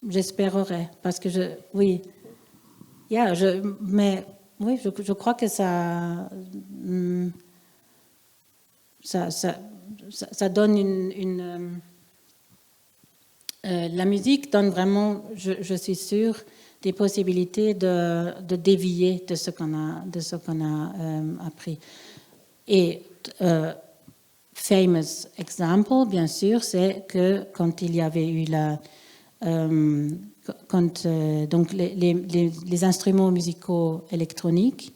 J'espérerais, parce que je crois que ça donne la musique donne vraiment, je suis sûre, des possibilités de dévier de ce qu'on a appris. Et famous example, bien sûr, c'est que quand il y avait eu donc les instruments musicaux électroniques,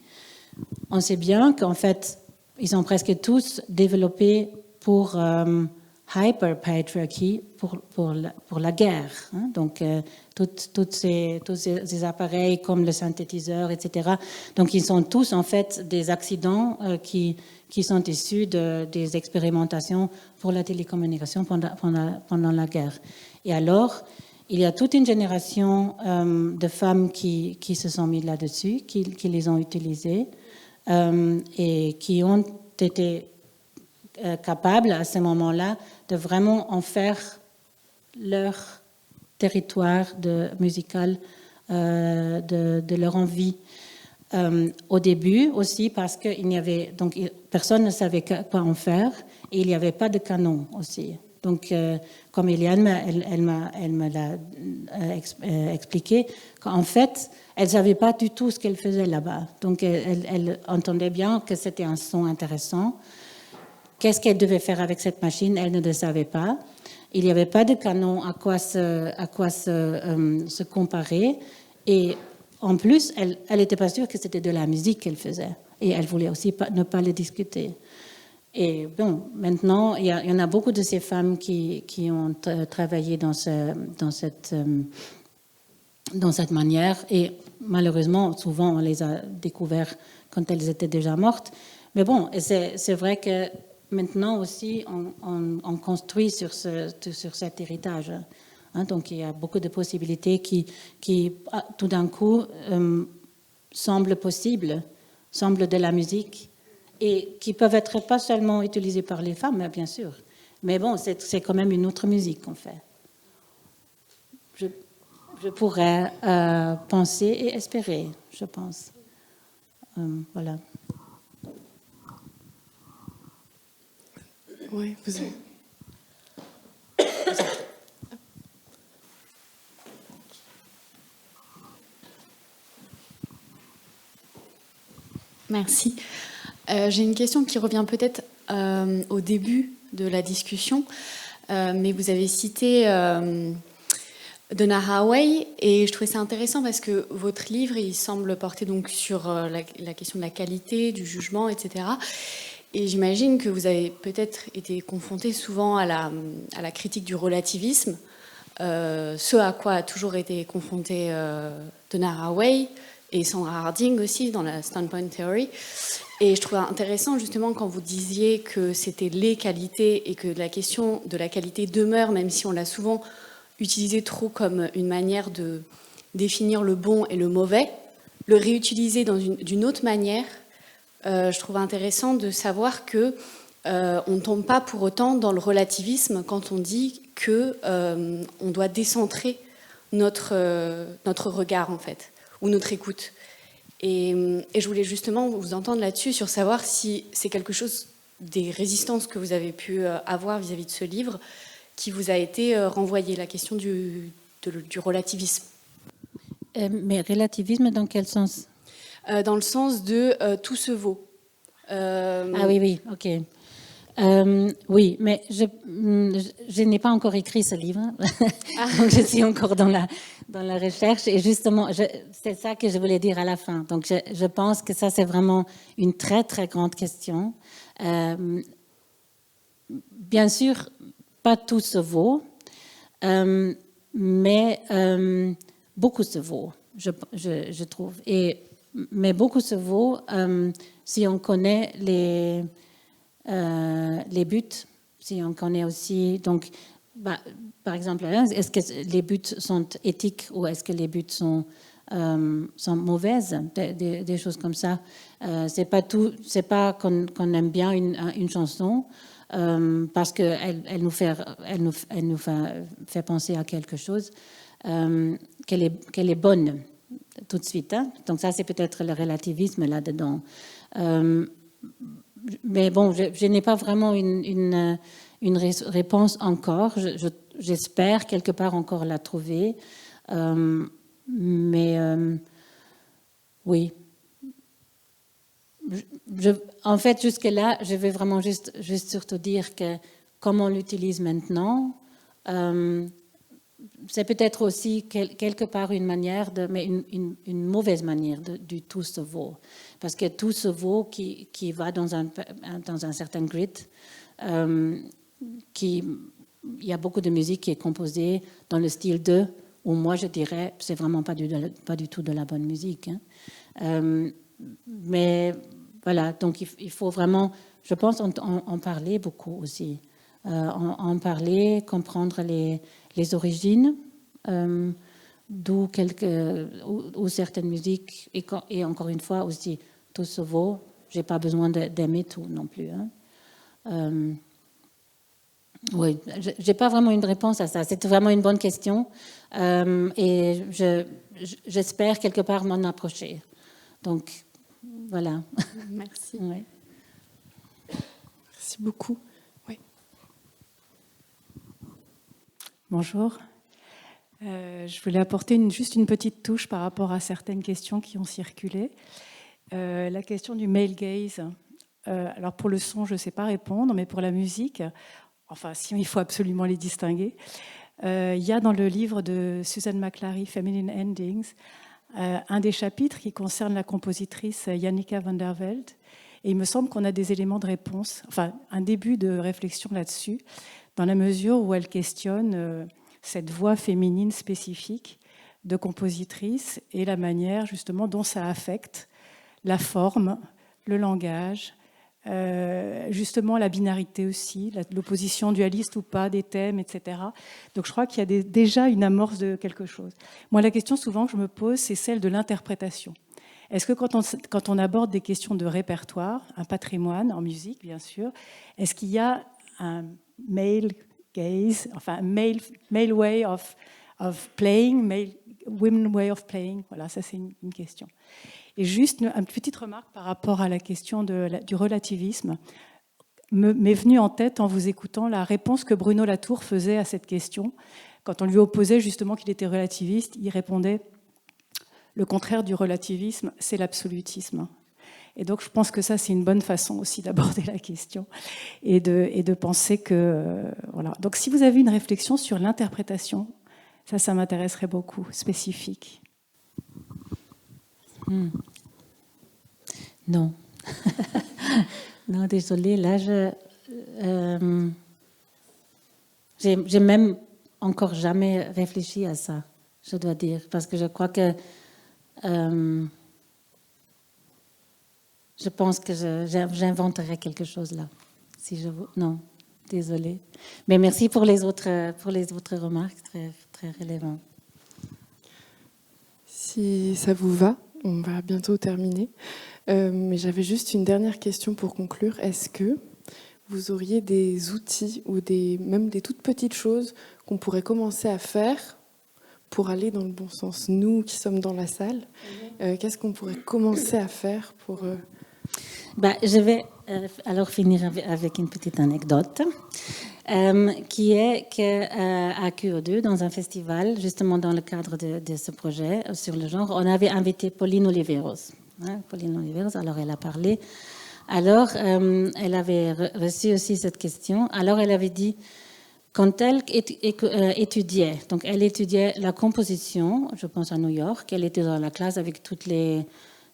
on sait bien qu'en fait, ils sont presque tous développés pour hyper-patriarchy, pour la guerre. Hein. Donc, tous ces appareils comme le synthétiseur, etc. Donc, ils sont tous en fait des accidents qui sont issus des expérimentations pour la télécommunication pendant la guerre. Et alors, il y a toute une génération de femmes qui se sont mises là-dessus, qui les ont utilisées et qui ont été capables à ce moment-là de vraiment en faire leur territoire musical de leur envie. Au début aussi parce qu'il n'y avait donc personne ne savait quoi en faire et il n'y avait pas de canon aussi. Donc, comme Eliane, elle me l'a expliqué, qu'en fait, elle ne savait pas du tout ce qu'elle faisait là-bas. Donc, elle entendait bien que c'était un son intéressant. Qu'est-ce qu'elle devait faire avec cette machine? Elle ne le savait pas. Il n'y avait pas de canon à quoi se comparer. Et en plus, elle n'était pas sûre que c'était de la musique qu'elle faisait. Et elle voulait aussi ne pas le discuter. Et bon, maintenant, il y en a beaucoup de ces femmes qui ont travaillé dans cette manière. Et malheureusement, souvent, on les a découvertes quand elles étaient déjà mortes. Mais bon, c'est vrai que maintenant aussi, on construit sur cet héritage. Hein, donc, il y a beaucoup de possibilités qui tout d'un coup, semblent possibles, semblent de la musique, et qui peuvent être pas seulement utilisées par les femmes, bien sûr. Mais bon, c'est quand même une autre musique qu'on fait. Je pourrais penser et espérer, je pense. Voilà. Oui, vous avez... Merci. J'ai une question qui revient peut-être au début de la discussion, mais vous avez cité Donna Haraway, et je trouvais ça intéressant parce que votre livre, il semble porter donc sur la question de la qualité, du jugement, etc. Et j'imagine que vous avez peut-être été confronté souvent à la critique du relativisme, ce à quoi a toujours été confrontée Donna Haraway et Sandra Harding aussi dans la Standpoint Theory. Et je trouvais intéressant justement quand vous disiez que c'était les qualités et que la question de la qualité demeure, même si on l'a souvent utilisé trop comme une manière de définir le bon et le mauvais, le réutiliser d'une autre manière. Je trouve intéressant de savoir que on ne tombe pas pour autant dans le relativisme quand on dit que on doit décentrer notre regard en fait, ou notre écoute. Et je voulais justement vous entendre là-dessus sur savoir si c'est quelque chose des résistances que vous avez pu avoir vis-à-vis de ce livre qui vous a été renvoyé, la question du relativisme. Mais relativisme dans quel sens? Dans le sens de tout se vaut. Ah oui, ok. Oui, mais je n'ai pas encore écrit ce livre, donc je suis encore dans la recherche. Et justement, c'est ça que je voulais dire à la fin. Donc je pense que ça, c'est vraiment une très, très grande question. Bien sûr, pas tout se vaut, mais beaucoup se vaut, je trouve. Mais beaucoup se vaut si on connaît les buts, si on connaît aussi, donc, par exemple, est-ce que les buts sont éthiques ou est-ce que les buts sont mauvaises, des choses comme ça. C'est pas qu'on aime bien une chanson parce qu'elle nous fait penser à quelque chose, qu'elle est bonne tout de suite. Hein. Donc ça, c'est peut-être le relativisme là-dedans. Mais bon, je n'ai pas vraiment une réponse encore. J'espère quelque part encore la trouver. Mais oui. En fait, jusque-là, je vais vraiment juste surtout dire que comme on l'utilise maintenant, c'est peut-être aussi quelque part une manière, mais une mauvaise manière du tout se vaut. Parce que tout se vaut qui va dans un certain grid. Il y a beaucoup de musique qui est composée dans le style de, où moi je dirais, c'est vraiment pas du tout de la bonne musique. Hein. Mais voilà, donc il faut vraiment, je pense, en parler beaucoup aussi. En parler, comprendre les origines, d'où certaines musiques, et encore une fois aussi, tout se vaut. Je n'ai pas besoin d'aimer tout non plus. Hein. Oui, je n'ai pas vraiment une réponse à ça. C'est vraiment une bonne question. Et j'espère quelque part m'en approcher. Donc, voilà. Merci. Ouais. Merci beaucoup. Oui. Bonjour. Je voulais apporter juste une petite touche par rapport à certaines questions qui ont circulé. La question du male gaze. Alors pour le son, je ne sais pas répondre, mais pour la musique, enfin si il faut absolument les distinguer. Il y a dans le livre de Susan McClary, Feminine Endings, un des chapitres qui concerne la compositrice Jannica van der Velde. Et il me semble qu'on a des éléments de réponse, enfin un début de réflexion là-dessus, dans la mesure où elle questionne cette voix féminine spécifique de compositrice et la manière justement dont ça affecte la forme, le langage, justement la binarité aussi, l'opposition dualiste ou pas des thèmes, etc. Donc je crois qu'il y a déjà une amorce de quelque chose. Moi, la question souvent que je me pose, c'est celle de l'interprétation. Est-ce que quand on aborde des questions de répertoire, un patrimoine en musique, bien sûr, est-ce qu'il y a un male gaze, enfin male way of playing, women way of playing? Voilà, ça c'est une question. Et juste une petite remarque par rapport à la question du relativisme m'est venue en tête en vous écoutant la réponse que Bruno Latour faisait à cette question. Quand on lui opposait justement qu'il était relativiste, il répondait « Le contraire du relativisme, c'est l'absolutisme ». Et donc je pense que ça, c'est une bonne façon aussi d'aborder la question et de penser que... voilà. Donc si vous avez une réflexion sur l'interprétation, ça m'intéresserait beaucoup, spécifique. Non. Non, désolée. Là, j'ai même encore jamais réfléchi à ça, je dois dire, parce que je crois que je pense que j'inventerai quelque chose là. Non, désolée. Mais merci pour les autres remarques, très, très relévantes. Si ça vous va, on va bientôt terminer. Mais j'avais juste une dernière question pour conclure. Est-ce que vous auriez des outils ou même des toutes petites choses qu'on pourrait commencer à faire pour aller dans le bon sens? Nous qui sommes dans la salle, qu'est-ce qu'on pourrait commencer à faire pour... Je vais alors finir avec une petite anecdote. Qui est qu'à QO2, dans un festival, justement dans le cadre de ce projet sur le genre, on avait invité Pauline Oliveros. Pauline Oliveros, alors elle a parlé. Alors, elle avait reçu aussi cette question. Alors, elle avait dit, quand elle étudiait, donc elle étudiait la composition, je pense à New York, elle était dans la classe avec toutes les...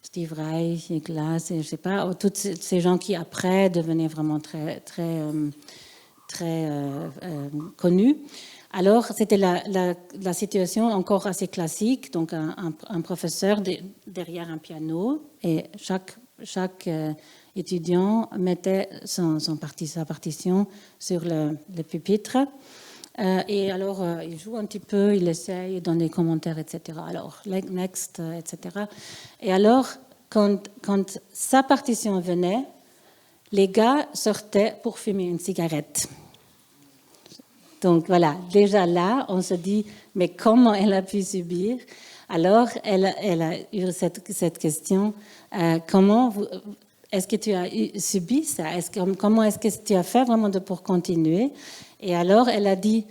Steve Reich, Glass, et je sais pas, tous ces gens qui après devenaient vraiment très, très, très connus. Alors, c'était la situation encore assez classique, donc un professeur derrière un piano, et chaque étudiant mettait sa partition sur le pupitre. Et alors, il joue un petit peu, il essaye, il donne des commentaires, etc. Alors, next, etc. Et alors, quand sa partition venait, les gars sortaient pour fumer une cigarette. Donc voilà, déjà là, on se dit, mais comment elle a pu subir? Alors, elle a eu cette question, est-ce que tu as subi ça? Comment est-ce que tu as fait vraiment pour continuer? Et alors, elle a dit,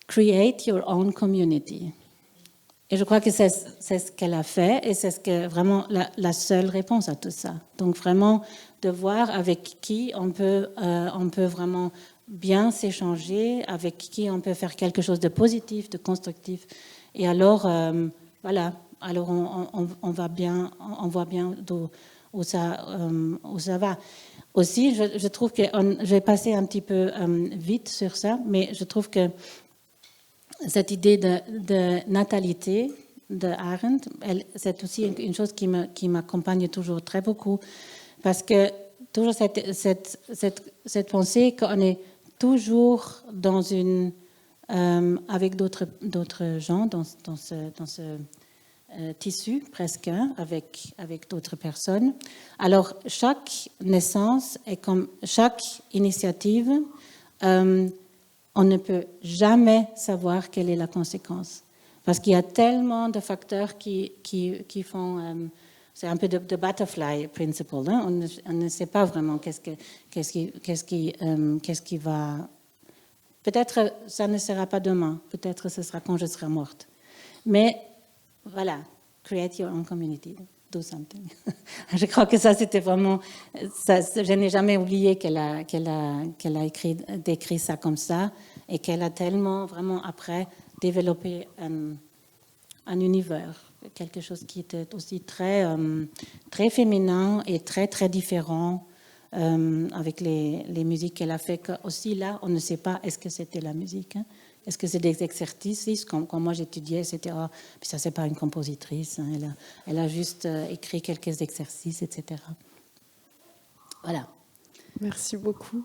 create your own community. Et je crois que c'est ce qu'elle a fait et c'est vraiment la seule réponse à tout ça. Donc vraiment, de voir avec qui on peut vraiment bien s'échanger, avec qui on peut faire quelque chose de positif, de constructif. Et alors, voilà, alors on voit bien où ça va. Aussi, je trouve que je vais passer un petit peu vite sur ça, mais je trouve que cette idée de natalité de Arendt, c'est aussi une chose qui m'accompagne toujours très beaucoup, parce que toujours cette pensée qu'on est toujours avec d'autres gens dans ce tissu presque, avec d'autres personnes. Alors, chaque naissance est comme chaque initiative, on ne peut jamais savoir quelle est la conséquence. Parce qu'il y a tellement de facteurs qui font... c'est un peu de butterfly principle. Hein? On ne sait pas vraiment qu'est-ce qui va Peut-être ça ne sera pas demain, peut-être ce sera quand je serai morte. Mais voilà, create your own community, do something. Je crois que ça, c'était vraiment... Ça, je n'ai jamais oublié qu'elle a décrit ça comme ça et qu'elle a tellement, vraiment, après, développé un univers, quelque chose qui était aussi très, très féminin et très, très différent. Avec les musiques qu'elle a fait, aussi là, on ne sait pas est-ce que c'était la musique, hein? Est-ce que c'est des exercices, quand moi j'étudiais, c'était puis ça c'est pas une compositrice, hein, elle a juste écrit quelques exercices, etc. Voilà. Merci beaucoup.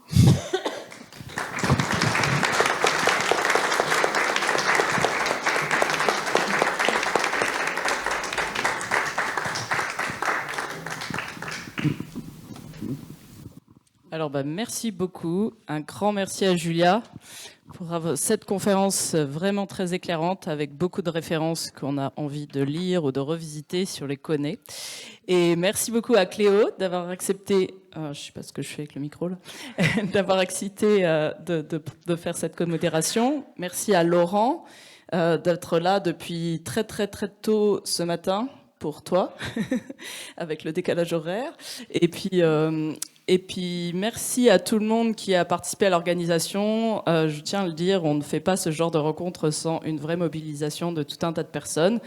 Alors, merci beaucoup. Un grand merci à Julia pour cette conférence vraiment très éclairante avec beaucoup de références qu'on a envie de lire ou de revisiter si on les connaît. Et merci beaucoup à Cléo d'avoir accepté, je ne sais pas ce que je fais avec le micro là, d'avoir accepté de faire cette co-modération. Merci à Laurent d'être là depuis très très très tôt ce matin pour toi, avec le décalage horaire. Et puis, merci à tout le monde qui a participé à l'organisation. Je tiens à le dire, on ne fait pas ce genre de rencontre sans une vraie mobilisation de tout un tas de personnes.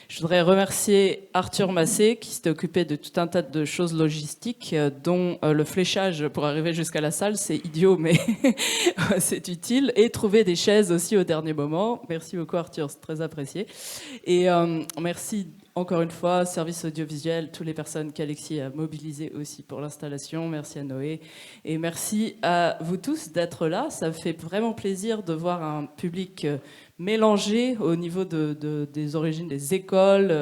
Je voudrais remercier Arthur Massé, qui s'était occupé de tout un tas de choses logistiques, dont le fléchage pour arriver jusqu'à la salle. C'est idiot, mais c'est utile. Et trouver des chaises aussi au dernier moment. Merci beaucoup, Arthur, c'est très apprécié. Et merci encore une fois, service audiovisuel, toutes les personnes qu'Alexis a mobilisées aussi pour l'installation. Merci à Noé. Et merci à vous tous d'être là. Ça me fait vraiment plaisir de voir un public mélangé au niveau des origines des écoles.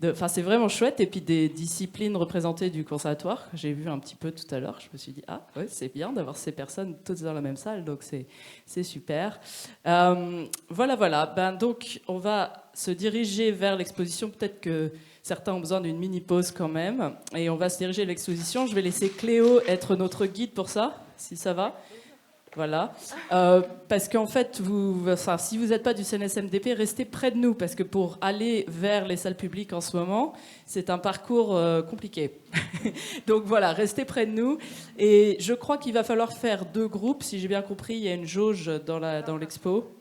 Enfin, c'est vraiment chouette. Et puis des disciplines représentées du conservatoire. J'ai vu un petit peu tout à l'heure. Je me suis dit, ouais, c'est bien d'avoir ces personnes toutes dans la même salle. Donc, c'est super. Voilà. Donc, on va se diriger vers l'exposition. Peut-être que certains ont besoin d'une mini-pause quand même. Et on va se diriger vers l'exposition. Je vais laisser Cléo être notre guide pour ça, si ça va. Voilà. Parce qu'en fait, si vous n'êtes pas du CNSMDP, restez près de nous. Parce que pour aller vers les salles publiques en ce moment, c'est un parcours compliqué. Donc voilà, restez près de nous. Et je crois qu'il va falloir faire 2 groupes. Si j'ai bien compris, il y a une jauge dans l'expo.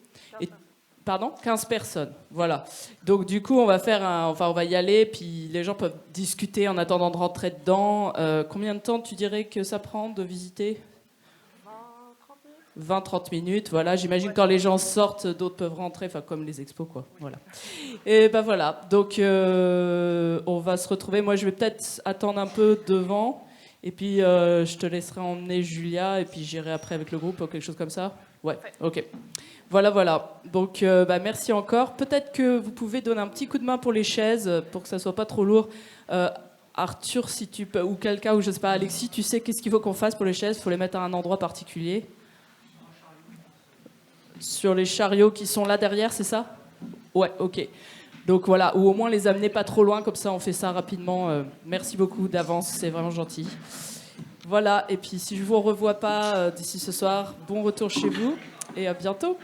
Pardon ? 15 personnes, voilà. Donc du coup, on va y aller, puis les gens peuvent discuter en attendant de rentrer dedans. Combien de temps tu dirais que ça prend de visiter ? 20-30 minutes, voilà. J'imagine quand les gens sortent, d'autres peuvent rentrer, enfin comme les expos, quoi. Voilà. Et voilà. Donc on va se retrouver. Moi, je vais peut-être attendre un peu devant, et puis je te laisserai emmener Julia, et puis j'irai après avec le groupe ou quelque chose comme ça. Ouais. Ok. Voilà. Donc, merci encore. Peut-être que vous pouvez donner un petit coup de main pour les chaises, pour que ça soit pas trop lourd. Arthur, si tu peux, ou quelqu'un, ou je sais pas, Alexis, tu sais qu'est-ce qu'il faut qu'on fasse pour les chaises ? Il faut les mettre à un endroit particulier. Sur les chariots qui sont là derrière, c'est ça ? Ouais, ok. Donc voilà, ou au moins les amener pas trop loin, comme ça on fait ça rapidement. Merci beaucoup d'avance, c'est vraiment gentil. Voilà, et puis si je vous revois pas d'ici ce soir, bon retour chez vous et à bientôt.